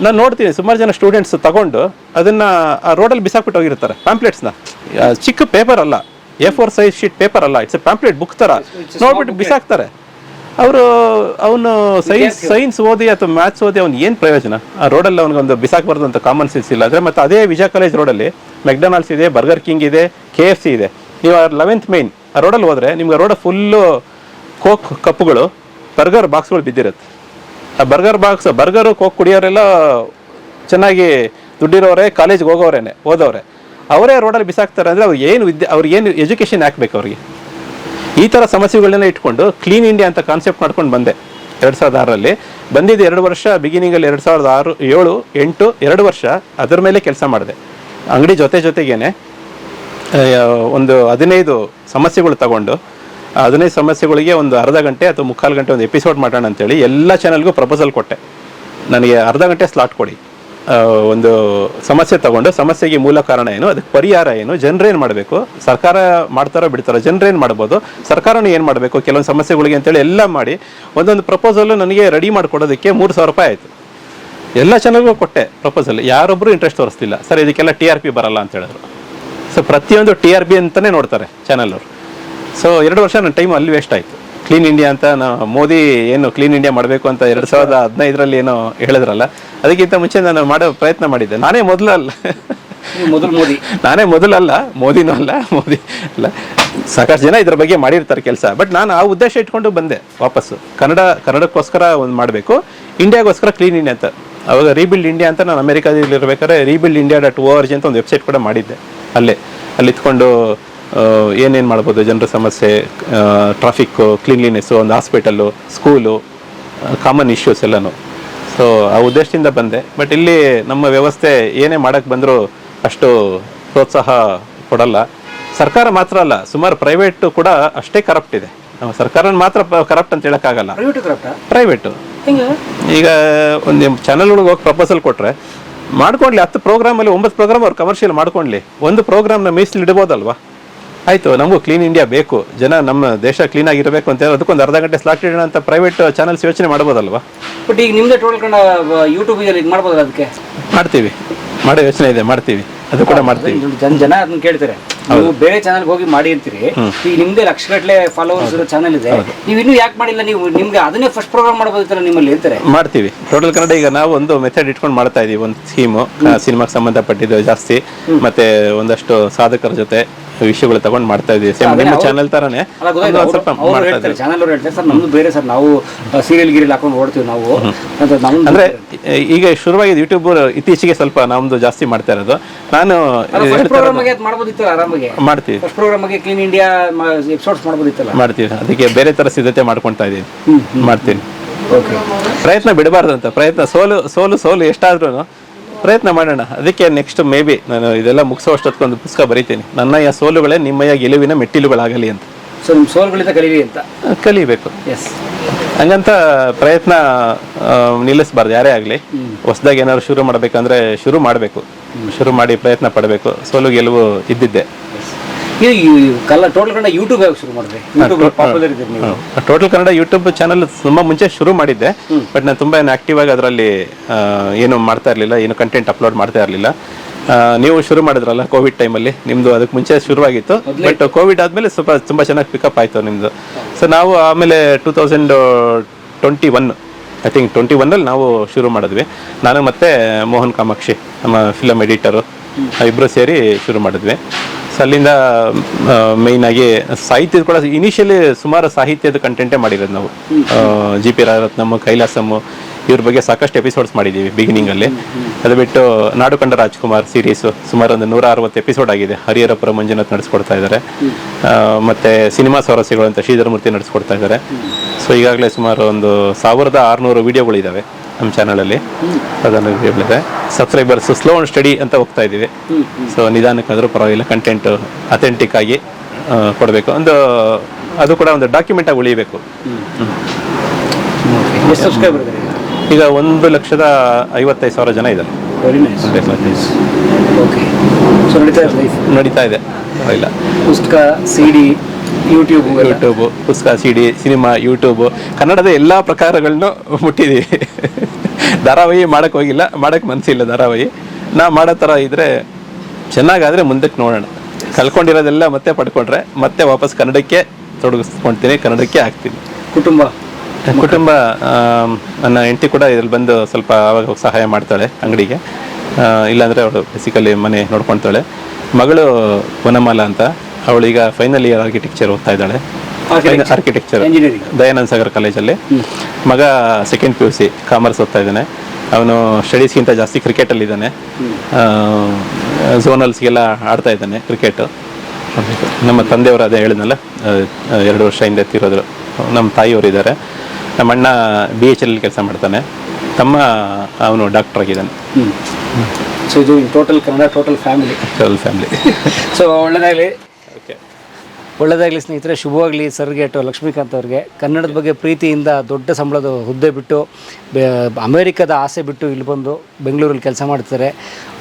ನಾನು ನೋಡ್ತೀನಿ ಸುಮಾರು ಜನ ಸ್ಟೂಡೆಂಟ್ಸ್ ತಗೊಂಡು ಅದನ್ನು ಆ ರೋಡಲ್ಲಿ ಬಿಸಾಕ್ಬಿಟ್ಟು ಹೋಗಿರ್ತಾರೆ. ಪ್ಯಾಂಪ್ಲೆಟ್ಸ್ನ ಚಿಕ್ಕ ಪೇಪರ್ ಅಲ್ಲ, A4 ಸೈಜ್ ಶೀಟ್ ಪೇಪರ್ ಅಲ್ಲ, ಇಟ್ಸ್ ಎ ಪ್ಯಾಂಪ್ಲೆಟ್ ಬುಕ್ ಥರ ನೋಡ್ಬಿಟ್ಟು ಬಿಸಾಕ್ತಾರೆ. ಅವನು ಸೈನ್ಸ್ ಓದಿ ಅಥವಾ ಮ್ಯಾಥ್ಸ್ ಓದಿ ಅವ್ನು ಏನು ಪ್ರಯೋಜನ? ಆ ರೋಡಲ್ಲಿ ಅವ್ನಿಗೊಂದು ಬಿಸಾಕಬಾರ್ದು ಅಂತ ಕಾಮನ್ ಸೆನ್ಸ್ ಇಲ್ಲ. ಅಂದರೆ ಮತ್ತು ಅದೇ ವಿಜಯ ಕಾಲೇಜ್ ರೋಡಲ್ಲಿ ಮೆಕ್ಡೊನಾಲ್ಡ್ಸ್ ಇದೆ, ಬರ್ಗರ್ ಕಿಂಗ್ ಇದೆ, KFC ಇದೆ. ನೀವು 11th ಮೈನ್ ಆ ರೋಡಲ್ಲಿ ಹೋದರೆ ನಿಮ್ಗೆ ರೋಡ ಫುಲ್ಲು ಕೋಕ್ ಕಪ್ಪುಗಳು, ಬರ್ಗರ್ ಬಾಕ್ಸ್ಗಳು ಬಿದ್ದಿರುತ್ತೆ. ಆ ಬರ್ಗರು ಕೋಕ್ ಕುಡಿಯೋರೆಲ್ಲ ಚೆನ್ನಾಗಿ ದುಡ್ಡಿರೋರೇ ಕಾಲೇಜ್ಗೆ ಹೋಗೋರೇನೆ ಓದೋರೆ ಅವರೇ ರೋಡಲ್ಲಿ ಬಿಸಾಕ್ತಾರೆ ಅಂದರೆ ಅವ್ರಿಗೆ ಏನು ಎಜುಕೇಷನ್ ಹಾಕ್ಬೇಕು ಅವ್ರಿಗೆ. ಈ ಥರ ಸಮಸ್ಯೆಗಳನ್ನೆಲ್ಲ ಇಟ್ಕೊಂಡು ಕ್ಲೀನ್ ಇಂಡಿಯಾ ಅಂತ ಕಾನ್ಸೆಪ್ಟ್ ಮಾಡ್ಕೊಂಡು ಬಂದೆ 2006ರಲ್ಲಿ. ಬಂದಿದ್ದು 2 ವರ್ಷ, ಬಿಗಿನಿಂಗಲ್ಲಿ 2006, 7, 8 2 ವರ್ಷ ಅದರ ಮೇಲೆ ಕೆಲಸ ಮಾಡಿದೆ. ಅಂಗಡಿ ಜೊತೆಗೇನೆ ಒಂದು 15 ಸಮಸ್ಯೆಗಳು ತಗೊಂಡು 15 ಸಮಸ್ಯೆಗಳಿಗೆ ಒಂದು ಅರ್ಧ ಗಂಟೆ ಅಥವಾ 3/4 ಗಂಟೆ ಒಂದು ಎಪಿಸೋಡ್ ಮಾಡೋಣ ಅಂತೇಳಿ ಎಲ್ಲ ಚಾನಲ್ಗೂ ಪ್ರಪೋಸಲ್ ಕೊಟ್ಟೆ. ನನಗೆ ಅರ್ಧ ಗಂಟೆ ಸ್ಲಾಟ್ ಕೊಡಿ, ಒಂದು ಸಮಸ್ಯೆ ತಗೊಂಡು ಸಮಸ್ಯೆಗೆ ಮೂಲ ಕಾರಣ ಏನು, ಅದಕ್ಕೆ ಪರಿಹಾರ ಏನು, ಜನರೇನು ಮಾಡಬೇಕು, ಸರ್ಕಾರ ಮಾಡ್ತಾರೋ ಬಿಡ್ತಾರೋ, ಜನರೇನು ಮಾಡ್ಬೋದು, ಸರ್ಕಾರನೂ ಏನು ಮಾಡಬೇಕು ಕೆಲವೊಂದು ಸಮಸ್ಯೆಗಳಿಗೆ ಅಂತೇಳಿ ಎಲ್ಲ ಮಾಡಿ ಒಂದೊಂದು ಪ್ರಪೋಸಲ್ ನನಗೆ ರೆಡಿ ಮಾಡಿಕೊಡೋದಕ್ಕೆ 3,000 ರೂಪಾಯಿ ಆಯಿತು. ಎಲ್ಲ ಚಾನಲ್ಗೂ ಕೊಟ್ಟೆ ಪ್ರಪೋಸಲ್, ಯಾರೊಬ್ಬರು ಇಂಟ್ರೆಸ್ಟ್ ತೋರಿಸ್ತಿಲ್ಲ. ಸರ್ ಇದಕ್ಕೆಲ್ಲ TRP ಬರಲ್ಲ ಅಂತ ಹೇಳಿದ್ರು. ಸೊ ಪ್ರತಿಯೊಂದು TRP ಅಂತಲೇ ನೋಡ್ತಾರೆ ಚಾನಲ್ನವರು. ಸೊ 2 ವರ್ಷ ನನ್ನ ಟೈಮ್ ಅಲ್ಲಿ ವೇಸ್ಟ್ ಆಯಿತು. ಕ್ಲೀನ್ ಇಂಡಿಯಾ ಅಂತ ಮೋದಿ ಏನು ಕ್ಲೀನ್ ಇಂಡಿಯಾ ಮಾಡಬೇಕು ಅಂತ 2015ರಲ್ಲಿ ಏನೋ ಹೇಳಿದ್ರಲ್ಲ, ಅದಕ್ಕಿಂತ ಮುಂಚೆ ನಾನು ಮಾಡೋ ಪ್ರಯತ್ನ ಮಾಡಿದ್ದೆ. ನಾನೇ ಮೊದಲಲ್ಲ, ಮೋದಿನೂ ಅಲ್ಲ, ಮೋದಿ ಅಲ್ಲ, ಸಾಕಷ್ಟು ಜನ ಇದ್ರ ಬಗ್ಗೆ ಮಾಡಿರ್ತಾರೆ ಕೆಲಸ. ಬಟ್ ನಾನು ಆ ಉದ್ದೇಶ ಇಟ್ಕೊಂಡು ಬಂದೆ ವಾಪಸ್ಸು. ಕನ್ನಡಕ್ಕೋಸ್ಕರ ಒಂದು ಮಾಡಬೇಕು, ಇಂಡಿಯಾಗೋಸ್ಕರ ಕ್ಲೀನ್ ಇಂಡಿಯಾ ಅಂತ. ಅವಾಗ ರೀಬಿಲ್ಡ್ ಇಂಡಿಯಾ ಅಂತ ನಾನು ಅಮೆರಿಕಾದಲ್ಲಿ ಇರಬೇಕಾದ್ರೆ rebuildindia.org ಅಂತ ಒಂದು ವೆಬ್ಸೈಟ್ ಕೂಡ ಮಾಡಿದ್ದೆ. ಅಲ್ಲಿ ಇತ್ಕೊಂಡು ಏನೇನು ಮಾಡ್ಬೋದು, ಜನರ ಸಮಸ್ಯೆ, ಟ್ರಾಫಿಕ್ಕು, ಕ್ಲೀನ್ಲಿನೆಸ್ಸು, ಒಂದು ಹಾಸ್ಪಿಟಲ್ಲು, ಸ್ಕೂಲು, ಕಾಮನ್ ಇಶ್ಯೂಸ್ ಎಲ್ಲನೂ. ಸೊ ಆ ಉದ್ದೇಶದಿಂದ ಬಂದೆ. ಬಟ್ ಇಲ್ಲಿ ನಮ್ಮ ವ್ಯವಸ್ಥೆ ಏನೇ ಮಾಡೋಕ್ಕೆ ಬಂದರೂ ಅಷ್ಟು ಪ್ರೋತ್ಸಾಹ ಕೊಡಲ್ಲ. ಸರ್ಕಾರ ಮಾತ್ರ ಅಲ್ಲ, ಸುಮಾರು ಪ್ರೈವೇಟು ಕೂಡ ಅಷ್ಟೇ ಕರಪ್ಟ್ ಇದೆ. ಸರ್ಕಾರ ಮಾತ್ರ ಕರಪ್ಟ್ ಅಂತ ಹೇಳೋಕ್ಕಾಗಲ್ಲ, ಪ್ರೈವೇಟು. ಈಗ ಒಂದು ಚಾನಲ್ಗಳಿಗೆ ಹೋಗಿ ಪ್ರಪೋಸಲ್ ಕೊಟ್ಟರೆ ಮಾಡ್ಕೊಂಡ್ಲಿ, 10 ಪ್ರೋಗ್ರಾಮಲ್ಲಿ 9 ಪ್ರೋಗ್ರಾಮ್ ಅವ್ರು ಕಮರ್ಷಿಯಲ್ ಮಾಡ್ಕೊಂಡ್ಲಿ, ಒಂದು ಪ್ರೋಗ್ರಾಮ್ನ ಮೀಸಲಿಡ್ಬೋದಲ್ವಾ? ಆಯಿತು, ನಮಗೂ ಕ್ಲೀನ್ ಇಂಡಿಯಾ ಬೇಕು, ಜನ ನಮ್ಮ ದೇಶ ಕ್ಲೀನ್ ಆಗಿರಬೇಕು ಅಂತ ಹೇಳಿ ಅದಕ್ಕೊಂದು ಅರ್ಧ ಗಂಟೆ ಸ್ಲಾಟ್ ಇಡೋಣ ಅಂತ ಪ್ರೈವೇಟ್ ಚಾನಲ್ಸ್ ಯೋಚನೆ ಮಾಡ್ಬೋದಲ್ವಾ? ಬಟ್ ಈಗ ನಿಮ್ಮದೇ ಟೋಟಲ್ ಯೂಟ್ಯೂಬ್ ಮಾಡ್ಬೋದಲ್ಲ, ಅದಕ್ಕೆ ಮಾಡ್ತೀವಿ, ಮಾಡೋ ಯೋಚನೆ ಇದೆ, ಮಾಡ್ತೀವಿ, ಅದು ಕೂಡ ಮಾಡ್ತೀವಿ. ಜನ ಅದನ್ನ ಕೇಳ್ತಾರೆ, ನೀವು ಬೇರೆ ಚಾನಲ್ ಹೋಗಿ ಮಾಡಿ ಅಂತೀರಿ. ಈಗ ನಿಮ್ದೇ ಲಕ್ಷಗಟ್ಟಲೆ ಫಾಲೋವರ್ಸ್ ಇರೋ ಚಾನಲ್ ಇದೆ, ನೀವು ಇನ್ನೂ ಯಾಕೆ ಮಾಡಿಲ್ಲ? ನೀವು ನಿಮ್ಗೆ ಅದನ್ನೇ ಫಸ್ಟ್ ಪ್ರೋಗ್ರಾಮ್ ಮಾಡಬಹುದಿತ್ತಲ್ಲ ನಿಮ್ಮಲ್ಲಿ ಅಂತಾರೆ. ಮಾಡ್ತೀವಿ. ಟೋಟಲ್ ಕನ್ನಡ ಈಗ ನಾವು ಒಂದು ಮೆಥಡ್ ಇಟ್ಕೊಂಡು ಮಾಡ್ತಾ ಇದೀವಿ. ಒಂದು ಸ್ಕೀಮು ಸಿನಿಮಾಗೆ ಸಂಬಂಧಪಟ್ಟಿದ್ದು ಜಾಸ್ತಿ, ಮತ್ತೆ ಒಂದಷ್ಟು ಸಾಧಕರ ಜೊತೆ ವಿಷಯಗಳು ತಗೊಂಡು ಮಾಡ್ತಾ ಇದೀವಿ. ಸೇಮ್ ನಿಮ್ಮ ಚಾನಲ್ ತರನೇ ಸ್ವಲ್ಪ ಮಾಡ್ತಾ ಇದ್ದೀವಿ. ಚಾನಲ್ ಅವ್ರು ಹೇಳ್ತಾರೆ ಸರ್ ನಮ್ದು ಬೇರೆ ಸರ್, ನಾವು ಸೀರಿಯಲ್ ಗಿರಿಯಲ್ ಹಾಕೊಂಡು ಓಡ್ತೀವಿ ನಾವು. ಅಂದ್ರೆ ಈಗ ಶುರುವಾಗಿದೆ ಯೂಟ್ಯೂಬ್ ಇತ್ತೀಚೆಗೆ ಸ್ವಲ್ಪ ನಮ್ದು ಜಾಸ್ತಿ ಮಾಡ್ತಾ ಇರೋದು. ನಾನು ಮಾಡ್ಬೋದಿತ್ತಲ್ಲ ಆರಾಮಾಗಿ, ಮಾಡ್ತೀವಿ. ಫಸ್ಟ್ ಪ್ರೋಗ್ರಾಮ್ ಆಗಿ ಕ್ಲೀನ್ ಇಂಡಿಯಾ ಎಪಿಸೋಡ್ಸ್ ಮಾಡ್ಬೋದಿತ್ತಲ್ಲ. ಮಾಡ್ತೀವಿ, ಅದಕ್ಕೆ ಬೇರೆ ತರ ಸಿದ್ಧತೆ ಮಾಡ್ಕೊಳ್ತಾ ಇದೀನಿ, ಮಾಡ್ತೀನಿ. ಪ್ರಯತ್ನ ಬಿಡಬಾರ್ದು ಅಂತ, ಪ್ರಯತ್ನ ಸೋಲು ಎಷ್ಟಾದ್ರೂ ಪ್ರಯತ್ನ ಮಾಡೋಣ. ಅದಕ್ಕೆ ನೆಕ್ಸ್ಟ್ ಮೇ ಬಿ ನಾನು ಇದೆಲ್ಲ ಮುಗಿಸೋಷ್ಟೊತ್ಕೊಂದು ಪುಸ್ತಕ ಬರೀತೀನಿ, ನನ್ನಯ್ಯ ಸೋಲುಗಳೇ ನಿಮ್ಮಯ್ಯ ಗೆಲುವಿನ ಮೆಟ್ಟಿಲುಗಳಾಗಲಿ ಅಂತ. ಸೊ ನಿಮ್ಮ ಸೋಲುಗಳಿಂದ ಕಲೀರಿ ಅಂತ ಕಲಿಬೇಕು. ಹಂಗಂತ ಪ್ರಯತ್ನ ನಿಲ್ಲಿಸಬಾರ್ದು ಯಾರೇ ಆಗಲಿ. ಹೊಸದಾಗಿ ಏನಾದ್ರು ಶುರು ಮಾಡಬೇಕಂದ್ರೆ ಶುರು ಮಾಡಬೇಕು, ಶುರು ಮಾಡಿ ಪ್ರಯತ್ನ ಪಡಬೇಕು. ಸೋಲು ಗೆಲುವು ಇದ್ದಿದ್ದೆ. ಟೋಟಲ್ ಕನ್ನಡ ಯೂಟ್ಯೂಬ್ ಶುರು ಮಾಡಿದ್ರೆ ಟೋಟಲ್ ಕನ್ನಡ ಯೂಟ್ಯೂಬ್ ಚಾನಲ್ ತುಂಬಾ ಮುಂಚೆ ಶುರು ಮಾಡಿದ್ದೆ. ಬಟ್ ನಾನು ತುಂಬಾ ಆಕ್ಟಿವ್ ಆಗಿ ಅದರಲ್ಲಿ ಏನು ಮಾಡ್ತಾ ಇರಲಿಲ್ಲ, ಏನು ಕಂಟೆಂಟ್ ಅಪ್ಲೋಡ್ ಮಾಡ್ತಾ ಇರಲಿಲ್ಲ. ನೀವು ಶುರು ಮಾಡಿದ್ರಲ್ಲ ಕೋವಿಡ್ ಟೈಮಲ್ಲಿ, ನಿಮ್ದು ಅದಕ್ಕೆ ಮುಂಚೆ ಶುರುವಾಗಿತ್ತು. ಬಟ್ ಕೋವಿಡ್ ಆದಮೇಲೆ ತುಂಬಾ ಚೆನ್ನಾಗಿ ಪಿಕಪ್ ಆಯಿತು ನಿಮ್ಮದು. ಸೊ ನಾವು ಆಮೇಲೆ 2021 ಐ ಥಿಂಕ್ 21ರಲ್ಲಿ ನಾವು ಶುರು ಮಾಡಿದ್ವಿ. ನಾನು ಮತ್ತೆ ಮೋಹನ್ ಕಾಮಾಕ್ಷಿ ನಮ್ಮ ಫಿಲಮ್ ಎಡಿಟರು ಇಬ್ಬರು ಸೇರಿ ಶುರು ಮಾಡಿದ್ವಿ. ಸೊ ಅಲ್ಲಿಂದ ಮೇಯ್ನ್ ಆಗಿ ಸಾಹಿತ್ಯದ ಕೂಡ ಇನಿಷಿಯಲಿ ಸುಮಾರು ಸಾಹಿತ್ಯದ ಕಂಟೆಂಟೇ ಮಾಡಿರೋದು ನಾವು. GP ರಾಯರತ್ನಮ್, ಕೈಲಾಸಮ್ ಇವ್ರ ಬಗ್ಗೆ ಸಾಕಷ್ಟು ಎಪಿಸೋಡ್ಸ್ ಮಾಡಿದ್ದೀವಿ ಬಿಗಿನಿಂಗಲ್ಲಿ. ಅದು ಬಿಟ್ಟು ನಾಡು ಕಂಡ ರಾಜ್ಕುಮಾರ್ ಸೀರೀಸು ಸುಮಾರು ಒಂದು 160 ಎಪಿಸೋಡ್ ಆಗಿದೆ. ಹರಿಹರಪುರ ಮಂಜುನಾಥ್ ನಡೆಸ್ಕೊಡ್ತಾ ಇದ್ದಾರೆ. ಮತ್ತು ಸಿನಿಮಾ ಸ್ವಾರಸ್ಯಗಳು ಅಂತ ಶ್ರೀಧರಮೂರ್ತಿ ನಡೆಸ್ಕೊಡ್ತಾ ಇದ್ದಾರೆ. ಸೊ ಈಗಾಗಲೇ ಸುಮಾರು ಒಂದು 1600 ವಿಡಿಯೋಗಳಿದ್ದಾವೆ ನಮ್ಮ ಚಾನಲಲ್ಲಿ. ಅದನ್ನು ಹೇಳಿದೆ ಸಬ್ಸ್ಕ್ರೈಬರ್ಸ್ ಸ್ಲೋ ಅಂಡ್ ಸ್ಟಡಿ ಅಂತ ಹೋಗ್ತಾ ಇದ್ದೀವಿ. ಸೊ ನಿಧಾನಕ್ಕಾದರೂ ಪರವಾಗಿಲ್ಲ, ಕಂಟೆಂಟ್ ಅಥೆಂಟಿಕ್ ಆಗಿ ಕೊಡಬೇಕು. ಅದು ಕೂಡ ಒಂದು ಡಾಕ್ಯುಮೆಂಟ್ ಆಗಿ ಉಳಿಯಬೇಕು. ಈಗ 1,55,000 ಜನ ಇದ್ದಾರೆ. ನಡೀತಾ ಇದೆ. ಇಲ್ಲ ಪುಸ್ತಕ, CD, ಯೂಟ್ಯೂಬ್, ಪುಸ್ತಕ, CD, ಸಿನಿಮಾ, ಯೂಟ್ಯೂಬ್, ಕನ್ನಡದ ಎಲ್ಲ ಪ್ರಕಾರಗಳನ್ನು ಮುಟ್ಟಿದ್ದೀವಿ. ಧಾರಾವಾಹಿ ಮಾಡಕ್ಕೆ ಹೋಗಿಲ್ಲ, ಮಾಡಕ್ಕೆ ಮನಸ್ಸಿಲ್ಲ ಧಾರಾವಾಹಿ. ನಾ ಮಾಡೋ ಥರ ಇದ್ರೆ ಚೆನ್ನಾಗಾದರೆ ಮುಂದಕ್ಕೆ ನೋಡೋಣ. ಕಳ್ಕೊಂಡಿರೋದೆಲ್ಲ ಮತ್ತೆ ಪಡ್ಕೊಂಡ್ರೆ ಮತ್ತೆ ವಾಪಸ್ ಕನ್ನಡಕ್ಕೆ ತೊಡಗಿಸ್ಕೊಳ್ತೀನಿ, ಕನ್ನಡಕ್ಕೆ ಹಾಕ್ತೀನಿ. ಕುಟುಂಬ ನನ್ನ ಹೆಂಡತಿ ಕೂಡ ಇದ್ರಲ್ಲಿ ಬಂದು ಸ್ವಲ್ಪ ಆವಾಗ ಸಹಾಯ ಮಾಡ್ತಾಳೆ ಅಂಗಡಿಗೆ. ಇಲ್ಲಾಂದರೆ ಅವಳು ಬೇಸಿಕಲಿ ಮನೆ ನೋಡ್ಕೊಳ್ತಾಳೆ. ಮಗಳು ವನಮಾಲ ಅಂತ, ಅವಳೀಗ ಫೈನಲ್ ಇಯರ್ ಆರ್ಕಿಟೆಕ್ಚರ್ ಓದ್ತಾ ಇದ್ದಾಳೆ. ಆರ್ಕಿಟೆಕ್ಚರ್ ದಯಾನಂದ ಸಾಗರ್ ಕಾಲೇಜಲ್ಲಿ. ಮಗ ಸೆಕೆಂಡ್ PUC ಕಾಮರ್ಸ್ ಓದ್ತಾ ಇದ್ದಾನೆ. ಅವನು ಸ್ಟಡೀಸ್ಗಿಂತ ಜಾಸ್ತಿ ಕ್ರಿಕೆಟಲ್ಲಿದ್ದಾನೆ. ಝೋನಲ್ಸ್ಗೆಲ್ಲ ಆಡ್ತಾ ಇದ್ದಾನೆ ಕ್ರಿಕೆಟು. ನಮ್ಮ ತಂದೆಯವರು ಅದೇ ಹೇಳಿದ್ನಲ್ಲ 2 ವರ್ಷ ಹಿಂದೆ ತೀರೋದ್ರು. ನಮ್ಮ ತಾಯಿಯವರು ಇದ್ದಾರೆ. ನಮ್ಮ ಅಣ್ಣ BHL ಕೆಲಸ ಮಾಡ್ತಾನೆ. ತಮ್ಮ ಅವನು ಡಾಕ್ಟರ್ ಆಗಿದ್ದಾನೆ. ಸೊ ಇದು total Kannada total family. So ಒಳ್ಳೆಯದಾಗಲಿ. ಓಕೆ, ಒಳ್ಳೆಯದಾಗಲಿ ಸ್ನೇಹಿತರೆ, ಶುಭವಾಗಲಿ ಸರ್ಗೆ ಅಥವಾ ಲಕ್ಷ್ಮೀಕಾಂತ್ ಅವ್ರಿಗೆ. ಕನ್ನಡದ ಬಗ್ಗೆ ಪ್ರೀತಿಯಿಂದ ದೊಡ್ಡ ಸಂಬಳದ ಹುದ್ದೆ ಬಿಟ್ಟು ಅಮೇರಿಕದ ಆಸೆ ಬಿಟ್ಟು ಇಲ್ಲಿ ಬಂದು ಬೆಂಗಳೂರಲ್ಲಿ ಕೆಲಸ ಮಾಡ್ತಾರೆ,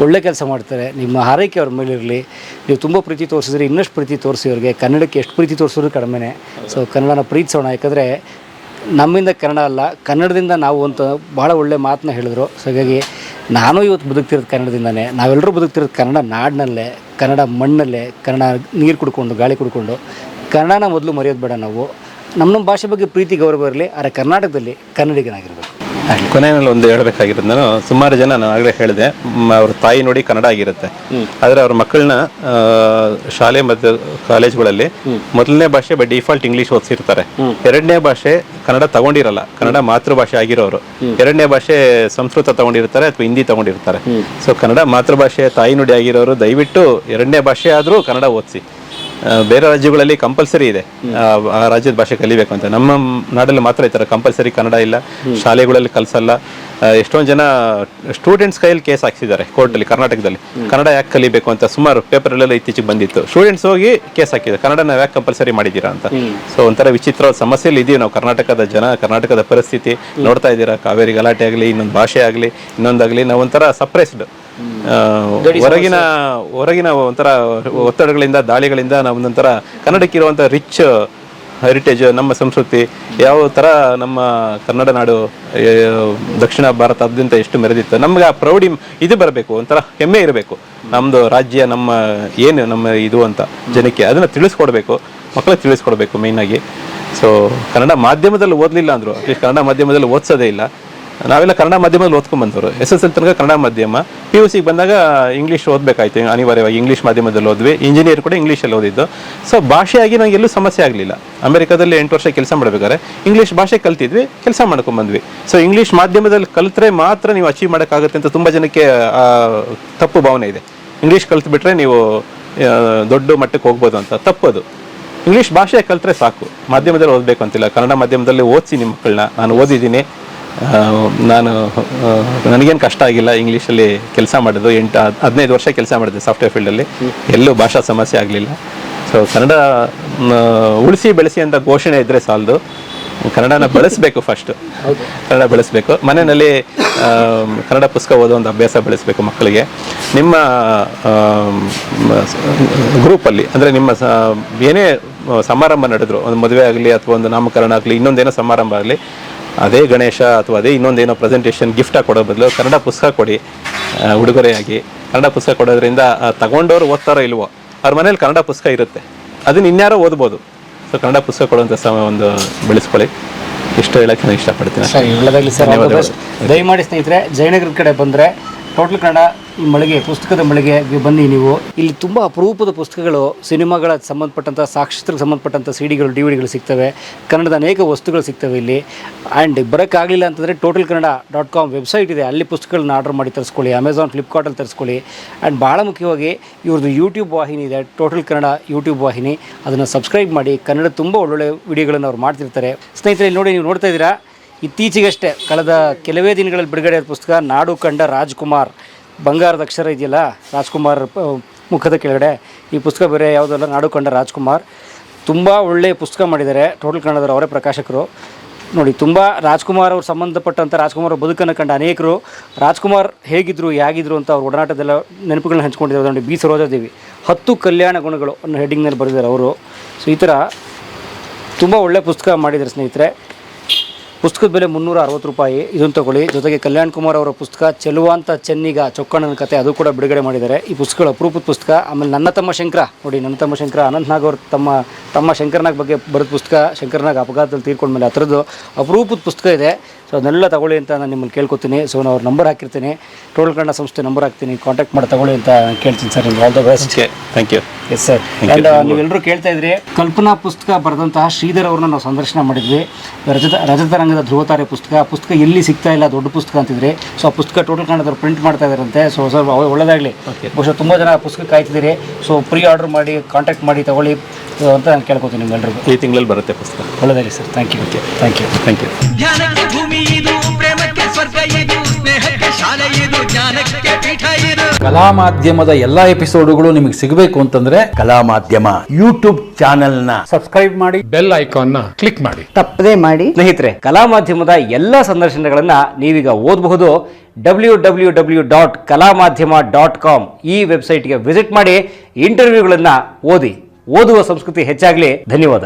ಒಳ್ಳೆ ಕೆಲಸ ಮಾಡ್ತಾರೆ. ನಿಮ್ಮ ಹಾರೈಕೆ ಅವ್ರ ಮೇಲಿರಲಿ. ನೀವು ತುಂಬ ಪ್ರೀತಿ ತೋರಿಸಿದ್ರೆ ಇನ್ನಷ್ಟು ಪ್ರೀತಿ ತೋರಿಸಿ ಅವ್ರಿಗೆ. ಕನ್ನಡಕ್ಕೆ ಎಷ್ಟು ಪ್ರೀತಿ ತೋರಿಸಿದ್ರು ಕಡಿಮೆನೇ. ಸೊ ಕನ್ನಡನ ಪ್ರೀತಿಸೋಣ. ಯಾಕಂದರೆ ನಮ್ಮಿಂದ ಕನ್ನಡ ಅಲ್ಲ, ಕನ್ನಡದಿಂದ ನಾವು ಅಂತ ಭಾಳ ಒಳ್ಳೆ ಮಾತನ್ನ ಹೇಳಿದ್ರು. ಸೊ ಹಾಗಾಗಿ ನಾನು ಇವತ್ತು ಬದುಕ್ತಿರೋದು ಕನ್ನಡದಿಂದನೇ. ನಾವೆಲ್ಲರೂ ಬದುಕ್ತಿರೋದು ಕನ್ನಡ ನಾಡಿನಲ್ಲೇ, ಕನ್ನಡ ಮಣ್ಣಲ್ಲೇ, ಕನ್ನಡ ನೀರು ಕುಡ್ಕೊಂಡು ಗಾಳಿ ಕುಡ್ಕೊಂಡು. ಕನ್ನಡನ ಮೊದಲು ಮರೆಯೋದು ಬೇಡ ನಾವು. ನಮ್ಮ ಭಾಷೆ ಬಗ್ಗೆ ಪ್ರೀತಿ ಗೌರವ ಇರಲಿ, ಆದರೆ ಕರ್ನಾಟಕದಲ್ಲಿ ಕನ್ನಡಿಗನಾಗಿರಬೇಕು. ಕೊನೆಯಲ್ಲಿ ಒಂದು ಹೇಳ್ಬೇಕಾಗಿರೋದು, ನಾನು ಸುಮಾರು ಜನ ನಾನು ಆಗಲೇ ಹೇಳಿದೆ, ಅವ್ರ ತಾಯಿ ನೋಡಿ ಕನ್ನಡ ಆಗಿರುತ್ತೆ, ಆದರೆ ಅವ್ರ ಮಕ್ಕಳನ್ನ ಶಾಲೆ ಮತ್ತು ಕಾಲೇಜ್ಗಳಲ್ಲಿ ಮೊದಲನೇ ಭಾಷೆ ಬೈ ಡಿಫಾಲ್ಟ್ ಇಂಗ್ಲೀಷ್ ಓದಿಸಿರ್ತಾರೆ. ಎರಡನೇ ಭಾಷೆ ಕನ್ನಡ ತಗೊಂಡಿರಲ್ಲ, ಕನ್ನಡ ಮಾತೃಭಾಷೆ ಆಗಿರೋರು. ಎರಡನೇ ಭಾಷೆ ಸಂಸ್ಕೃತ ತಗೊಂಡಿರ್ತಾರೆ ಅಥವಾ ಹಿಂದಿ ತಗೊಂಡಿರ್ತಾರೆ. ಸೊ ಕನ್ನಡ ಮಾತೃಭಾಷೆ ತಾಯಿ ನುಡಿ ಆಗಿರೋರು ದಯವಿಟ್ಟು ಎರಡನೇ ಭಾಷೆ ಆದರೂ ಕನ್ನಡ ಓದಿಸಿ. ಬೇರೆ ರಾಜ್ಯಗಳಲ್ಲಿ ಕಂಪಲ್ಸರಿ ಇದೆ ಆ ರಾಜ್ಯದ ಭಾಷೆ ಕಲಿಬೇಕು ಅಂತ. ನಮ್ಮ ನಾಡಲ್ಲಿ ಮಾತ್ರ ಈ ಥರ ಕಂಪಲ್ಸರಿ ಕನ್ನಡ ಇಲ್ಲ, ಶಾಲೆಗಳಲ್ಲಿ ಕಲಿಸಲ್ಲ. ಎಷ್ಟೊಂದು ಜನ ಸ್ಟೂಡೆಂಟ್ಸ್ ಕೈಯಲ್ಲಿ ಕೇಸ್ ಹಾಕ್ಸಿದ್ದಾರೆ ಕೋರ್ಟಲ್ಲಿ ಕರ್ನಾಟಕದಲ್ಲಿ, ಕನ್ನಡ ಯಾಕೆ ಕಲಿಬೇಕು ಅಂತ. ಸುಮಾರು ಪೇಪರಲ್ಲೆಲ್ಲ ಇತ್ತೀಚೆಗೆ ಬಂದಿತ್ತು. ಸ್ಟೂಡೆಂಟ್ಸ್ ಹೋಗಿ ಕೇಸ್ ಹಾಕಿದ್ದಾರೆ, ಕನ್ನಡ ನಾವು ಯಾಕೆ ಕಂಪಲ್ಸರಿ ಮಾಡಿದ್ದೀರಾ ಅಂತ. ಸೊ ಒಂಥರ ವಿಚಿತ್ರವಾದ ಸಮಸ್ಯೆಯಲ್ಲಿ ಇದೀವಿ ನಾವು ಕರ್ನಾಟಕದ ಜನ. ಕರ್ನಾಟಕದ ಪರಿಸ್ಥಿತಿ ನೋಡ್ತಾ ಇದ್ದೀರಾ, ಕಾವೇರಿ ಗಲಾಟೆ ಆಗಲಿ, ಇನ್ನೊಂದು ಭಾಷೆ ಆಗಲಿ, ಇನ್ನೊಂದಾಗಲಿ, ನಾವು ಒಂಥರ ಸಪ್ರೆಸ್ಡ್, ಹೊರಗಿನ ಒಂಥರ ಒತ್ತಡಗಳಿಂದ, ದಾಳಿಗಳಿಂದ ನಾವು ಒಂದೊಂಥರ ಕನ್ನಡಕ್ಕಿರುವಂಥ ರಿಚ್ ಹೆರಿಟೇಜ್, ನಮ್ಮ ಸಂಸ್ಕೃತಿ ಯಾವ ಥರ ನಮ್ಮ ಕನ್ನಡ ನಾಡು ದಕ್ಷಿಣ ಭಾರತಾದ್ಯಂತ ಎಷ್ಟು ಮೆರೆದಿತ್ತು. ನಮ್ಗೆ ಆ ಪ್ರೌಢಿ ಇದು ಬರಬೇಕು, ಒಂಥರ ಹೆಮ್ಮೆ ಇರಬೇಕು. ನಮ್ಮದು ರಾಜ್ಯ, ನಮ್ಮ ಏನು ನಮ್ಮ ಇದು ಅಂತ ಜನಕ್ಕೆ ಅದನ್ನು ತಿಳಿಸ್ಕೊಡ್ಬೇಕು, ಮಕ್ಕಳಿಗೆ ತಿಳಿಸ್ಕೊಡ್ಬೇಕು ಮೇಯ್ನಾಗಿ. ಸೊ ಕನ್ನಡ ಮಾಧ್ಯಮದಲ್ಲಿ ಓದಲಿಲ್ಲ ಅಂದರು, ಅಟ್ಲೀಸ್ಟ್ ಕನ್ನಡ ಮಾಧ್ಯಮದಲ್ಲಿ ಓದಿಸೋದೇ ಇಲ್ಲ. ನಾವೆಲ್ಲ ಕನ್ನಡ ಮಾಧ್ಯಮದಲ್ಲಿ ಓದ್ಕೊಂಡ್ಬಂದವರು. SSL ತನಕ ಕನ್ನಡ ಮಾಧ್ಯಮ. PUC ಬಂದಾಗ ಇಂಗ್ಲೀಷ್ ಓದಬೇಕಾಯ್ತು ಅನಿವಾರ್ಯವಾಗಿ. ಇಂಗ್ಲೀಷ್ ಮಾಧ್ಯಮದಲ್ಲಿ ಓದ್ವಿ. ಇಂಜಿನಿಯರ್ ಕೂಡ ಇಂಗ್ಲೀಷಲ್ಲಿ ಓದಿದ್ದು. ಸೊ ಭಾಷೆಯಾಗಿ ನನಗೆ ಎಲ್ಲೂ ಸಮಸ್ಯೆ ಆಗಲಿಲ್ಲ. ಅಮೆರಿಕಾದಲ್ಲಿ 8 ವರ್ಷ ಕೆಲಸ ಮಾಡಬೇಕಾದ್ರೆ ಇಂಗ್ಲೀಷ್ ಭಾಷೆ ಕಲ್ತಿದ್ವಿ, ಕೆಲಸ ಮಾಡ್ಕೊಂಡ್ಬಂದ್ವಿ. ಸೊ ಇಂಗ್ಲೀಷ್ ಮಾಧ್ಯಮದಲ್ಲಿ ಕಲಿತ್ರೆ ಮಾತ್ರ ನೀವು ಅಚೀವ್ ಮಾಡೋಕ್ಕಾಗುತ್ತೆ ಅಂತ ತುಂಬ ಜನಕ್ಕೆ ತಪ್ಪು ಭಾವನೆ ಇದೆ. ಇಂಗ್ಲೀಷ್ ಕಲ್ತ್ಬಿಟ್ರೆ ನೀವು ದೊಡ್ಡ ಮಟ್ಟಕ್ಕೆ ಹೋಗ್ಬೋದು ಅಂತ. ತಪ್ಪದು. ಇಂಗ್ಲೀಷ್ ಭಾಷೆ ಕಲ್ತ್ರೆ ಸಾಕು, ಮಾಧ್ಯಮದಲ್ಲಿ ಓದಬೇಕು ಅಂತಿಲ್ಲ. ಕನ್ನಡ ಮಾಧ್ಯಮದಲ್ಲಿ ಓದಿಸಿ ನಿಮ್ಮ ಮಕ್ಕಳನ್ನ. ನಾನು ಓದಿದ್ದೀನಿ, ನನಗೇನು ಕಷ್ಟ ಆಗಿಲ್ಲ ಇಂಗ್ಲೀಷಲ್ಲಿ ಕೆಲಸ ಮಾಡೋದು. 15 ವರ್ಷ ಕೆಲಸ ಮಾಡಿದೆ ಸಾಫ್ಟ್ವೇರ್ ಫೀಲ್ಡಲ್ಲಿ, ಎಲ್ಲೂ ಭಾಷಾ ಸಮಸ್ಯೆ ಆಗಲಿಲ್ಲ. ಸೊ ಕನ್ನಡ ಉಳಿಸಿ ಬೆಳೆಸಿ ಅಂತ ಘೋಷಣೆ ಇದ್ದರೆ ಸಾಲದು, ಕನ್ನಡನ ಬೆಳೆಸಬೇಕು. ಫಸ್ಟು ಕನ್ನಡ ಬೆಳೆಸಬೇಕು. ಮನೆಯಲ್ಲಿ ಕನ್ನಡ ಪುಸ್ತಕ ಓದೋ ಒಂದು ಅಭ್ಯಾಸ ಬೆಳೆಸಬೇಕು ಮಕ್ಕಳಿಗೆ. ನಿಮ್ಮ ಗ್ರೂಪಲ್ಲಿ ಅಂದರೆ ನಿಮ್ಮ ಏನೇ ಸಮಾರಂಭ ನಡೆದ್ರು, ಒಂದು ಮದುವೆ ಆಗಲಿ ಅಥವಾ ಒಂದು ನಾಮಕರಣ ಆಗಲಿ, ಇನ್ನೊಂದೇನೋ ಸಮಾರಂಭ ಆಗಲಿ, ಅದೇ ಗಣೇಶ ಅಥವಾ ಅದೇ ಇನ್ನೊಂದೇನೋ ಪ್ರೆಸೆಂಟೇಷನ್ ಗಿಫ್ಟಾಗಿ ಕೊಡೋ ಬದಲು ಕನ್ನಡ ಪುಸ್ತಕ ಕೊಡಿ ಉಡುಗೊರೆಯಾಗಿ. ಕನ್ನಡ ಪುಸ್ತಕ ಕೊಡೋದ್ರಿಂದ ತಗೊಂಡವ್ರು ಓದ್ತಾರೋ ಇಲ್ವೋ, ಅವ್ರ ಮನೇಲಿ ಕನ್ನಡ ಪುಸ್ತಕ ಇರುತ್ತೆ, ಅದನ್ನ ಇನ್ಯಾರೋ ಓದ್ಬೋದು. ಸೊ ಕನ್ನಡ ಪುಸ್ತಕ ಕೊಡುವಂಥ ಒಂದು ಬೆಳೆಸ್ಕೊಳ್ಳಿ. ಇಷ್ಟು ಹೇಳಕ್ಕೆ ನಾನು ಇಷ್ಟಪಡ್ತೀನಿ. ಒಳ್ಳೆದಾಗಲಿ ಸರ್. ದಯಮಾಡಿ ಸ್ನೇಹಿತರೆ, ಜಯನಗರದ ಕಡೆ ಬಂದರೆ ಟೋಟಲ್ ಕನ್ನಡ ಈ ಮಳಿಗೆ, ಪುಸ್ತಕದ ಮಳಿಗೆಗೆ ಬನ್ನಿ ನೀವು. ಇಲ್ಲಿ ತುಂಬ ಅಪರೂಪದ ಪುಸ್ತಕಗಳು, ಸಿನಿಮಾಗಳ ಸಂಬಂಧಪಟ್ಟಂಥ, ಸಾಕ್ಷರತೆಗೆ ಸಂಬಂಧಪಟ್ಟಂಥ CDಗಳು, DVDಗಳು ಸಿಗ್ತವೆ. ಕನ್ನಡದ ಅನೇಕ ವಸ್ತುಗಳು ಸಿಗ್ತವೆ ಇಲ್ಲಿ. ಆ್ಯಂಡ್ ಬರೋಕ್ಕಾಗಲಿಲ್ಲ ಅಂತಂದರೆ totalkannada.com ವೆಬ್ಸೈಟ್ ಇದೆ, ಅಲ್ಲಿ ಪುಸ್ತಕಗಳನ್ನ ಆರ್ಡರ್ ಮಾಡಿ ತರಿಸ್ಕೊಳ್ಳಿ. ಅಮೆಝಾನ್, ಫ್ಲಿಪ್ಕಾರ್ಟಲ್ಲಿ ತರಿಸ್ಕೊಳ್ಳಿ. ಆ್ಯಂಡ್ ಭಾಳ ಮುಖ್ಯವಾಗಿ ಇವ್ರದ್ದು ಯೂಟ್ಯೂಬ್ ವಾಹಿನಿ ಇದೆ, ಟೋಟಲ್ ಕನ್ನಡ ಯೂಟ್ಯೂಬ್ ವಾಹಿನಿ. ಅದನ್ನು ಸಬ್ಸ್ಕ್ರೈಬ್ ಮಾಡಿ. ಕನ್ನಡ ತುಂಬ ಒಳ್ಳೊಳ್ಳೆ ವಿಡಿಯೋಗಳನ್ನು ಅವ್ರು ಮಾಡ್ತಿರ್ತಾರೆ. ಸ್ನೇಹಿತರೆ, ಇಲ್ಲಿ ನೋಡಿ, ನೀವು ನೋಡ್ತಾ ಇದ್ದೀರಾ, ಇತ್ತೀಚೆಗಷ್ಟೇ ಕಳೆದ ಕೆಲವೇ ದಿನಗಳಲ್ಲಿ ಬಿಡುಗಡೆ ಆದ ಪುಸ್ತಕ ನಾಡು ಕಂಡ ರಾಜ್ಕುಮಾರ್. ಬಂಗಾರದ ಅಕ್ಷರ ಇದೆಯಲ್ಲ ರಾಜ್ಕುಮಾರ್ ಮುಖದ ಕೆಳಗಡೆ, ಈ ಪುಸ್ತಕ ಬೇರೆ ಯಾವುದಲ್ಲ, ನಾಡು ಕಂಡ ರಾಜ್ಕುಮಾರ್. ತುಂಬ ಒಳ್ಳೆಯ ಪುಸ್ತಕ ಮಾಡಿದ್ದಾರೆ. ಟೋಟಲ್ ಕನ್ನಡದವರು ಅವರೇ ಪ್ರಕಾಶಕರು. ನೋಡಿ, ತುಂಬ ರಾಜ್ಕುಮಾರ್ ಅವ್ರು ಸಂಬಂಧಪಟ್ಟಂಥ ರಾಜ್ಕುಮಾರ್ ಬದುಕನ್ನು ಕಂಡ ಅನೇಕರು ರಾಜ್ಕುಮಾರ್ ಹೇಗಿದ್ರು ಹೇಗಿದ್ರು ಅಂತ ಅವ್ರ ಒಡನಾಟದೆಲ್ಲ ನೆನಪುಗಳನ್ನ ಹಂಚ್ಕೊಂಡಿದ್ದಾರೆ. ನೋಡಿ, ಬಿ ಸರೋಜಾದೇವಿ 10 ಕಲ್ಯಾಣ ಗುಣಗಳು ಅನ್ನೋ ಹೆಡ್ಡಿಂಗ್ನಲ್ಲಿ ಬರೆದಿದ್ದಾರೆ ಅವರು. ಸೊ ಈ ಥರ ತುಂಬ ಒಳ್ಳೆಯ ಪುಸ್ತಕ ಮಾಡಿದ್ದಾರೆ ಸ್ನೇಹಿತರೆ. ಪುಸ್ತಕದ ಬೆಲೆ 360 ರೂಪಾಯಿ. ಇದನ್ನು ತಗೊಳ್ಳಿ. ಜೊತೆಗೆ ಕಲ್ಯಾಣ್ ಕುಮಾರ್ ಅವರ ಪುಸ್ತಕ ಚೆಲುವಾಂತ ಚೆನ್ನಿಗ ಚೊಕ್ಕಣ್ಣನ ಕತೆ, ಅದು ಕೂಡ ಬಿಡುಗಡೆ ಮಾಡಿದ್ದಾರೆ. ಈ ಪುಸ್ತಕಗಳು ಅಪರೂಪದ ಪುಸ್ತಕ. ಆಮೇಲೆ ನನ್ನ ತಮ್ಮ ಶಂಕರ, ನೋಡಿ, ನನ್ನ ತಮ್ಮ ಶಂಕರ, ಅನಂತನಾಗ್ ಅವ್ರ ತಮ್ಮ ಶಂಕರನಾಗ್ ಬಗ್ಗೆ ಬರೆದ ಪುಸ್ತಕ. ಶಂಕರನಾಗ್ ಅಪಘಾತದಲ್ಲಿ ತೀರ್ಕೊಂಡ್ಮೇಲೆ ಆ ಥರದ್ದು ಅಪರೂಪದ ಪುಸ್ತಕ ಇದೆ. ಸೊ ಅದನ್ನೆಲ್ಲ ತಗೊಳ್ಳಿ ಅಂತ ನಾನು ನಿಮ್ಮಲ್ಲಿ ಕೇಳ್ಕೊತೀನಿ. ಸೊ ನಾನು ಅವ್ರ ನಂಬರ್ ಹಾಕಿರ್ತೀನಿ, ಟೋಟಲ್ ಕನ್ನಡ ಸಂಸ್ಥೆ ನಂಬರ್ ಹಾಕ್ತೀನಿ, ಕಾಂಟ್ಯಾಕ್ಟ್ ಮಾಡಿ ತಗೊಳ್ಳಿ ಅಂತ ಕೇಳ್ತೀನಿ ಸರ್. ನಿಮ್ಗೆ all the best. Thank you. Yes sir. And ನೀವೆಲ್ಲರೂ ಕೇಳ್ತಾ ಇದ್ರಿ, ಕಲ್ಪನಾ ಪುಸ್ತಕ ಬರೆದಂತಹ ಶ್ರೀಧರ್ ಅವ್ರನ್ನ ನಾವು ಸಂದರ್ಶನ ಮಾಡಿದ್ವಿ. ರಜತ ರಂಗ ಚಿತ್ರರಂಗದ ಧ್ರುವತಾರೆ ಪುಸ್ತಕ ಎಲ್ಲಿ ಸಿಗ್ತಾ ಇಲ್ಲ, ದೊಡ್ಡ ಪುಸ್ತಕ ಅಂತಿದ್ರೆ. ಸೊ ಆ ಪುಸ್ತಕ ಟೋಟಲ್ ಕನ್ನಡ ಪ್ರಿಂಟ್ ಮಾಡ್ತಾ ಇದಾರಂತೆ. So sir ಒಳ್ಳೆದಾಗಲಿ. ಬಹುಶಃ ತುಂಬ ಜನ ಪುಸ್ತಕ ಕಾಯ್ತಿದ್ದೀರಿ. ಸೊ ಪ್ರೀ ಆರ್ಡರ್ ಮಾಡಿ, ಕಾಂಟ್ಯಾಕ್ಟ್ ಮಾಡಿ ತಗೊಳ್ಳಿ ಅಂತ ನಾನು ಕೇಳ್ಕೊತೀನಿ ನಿಮ್ಮೆಲ್ಲರಿಗೂ. ಈ ತಿಂಗಳಲ್ಲಿ ಬರುತ್ತೆ ಪುಸ್ತಕ. ಒಳ್ಳೆದಾಗಲಿ sir. Thank you. Thank you. Thank you. ಧ್ಯಾನಕ್ಕೆ ಭೂಮಿ ಇದು, ಪ್ರೇಮಕ್ಕೆ ಸ್ವರ್ಗ ಇದು, ಸ್ನೇಹಕ್ಕೆ ಶಾಲೆ ಇದು, ಜ್ಞಾನಕ್ಕೆ ಪೀಠ ಇದು. ಕಲಾ ಮಾಧ್ಯಮದ ಎಲ್ಲಾ ಎಪಿಸೋಡುಗಳು ನಿಮಗೆ ಸಿಗಬೇಕು ಅಂತಂದ್ರೆ ಕಲಾ ಮಾಧ್ಯಮ ಯೂಟ್ಯೂಬ್ ಚಾನೆಲ್ ನ ಸಬ್ಸ್ಕ್ರೈಬ್ ಮಾಡಿ, ಬೆಲ್ ಐಕಾನ್ ನ ಕ್ಲಿಕ್ ಮಾಡಿ, ತಪ್ಪದೇ ಮಾಡಿ. ಸ್ನೇಹಿತರೆ, ಕಲಾ ಮಾಧ್ಯಮದ ಎಲ್ಲ ಸಂದರ್ಶನಗಳನ್ನ ನೀವೀಗ ಓದಬಹುದು. www.kalamadhyama.com ಈ ವೆಬ್ಸೈಟ್ಗೆ ವಿಸಿಟ್ ಮಾಡಿ, ಇಂಟರ್ವ್ಯೂಗಳನ್ನ ಓದಿ. ಓದುವ ಸಂಸ್ಕೃತಿ ಹೆಚ್ಚಾಗಲಿ. ಧನ್ಯವಾದ.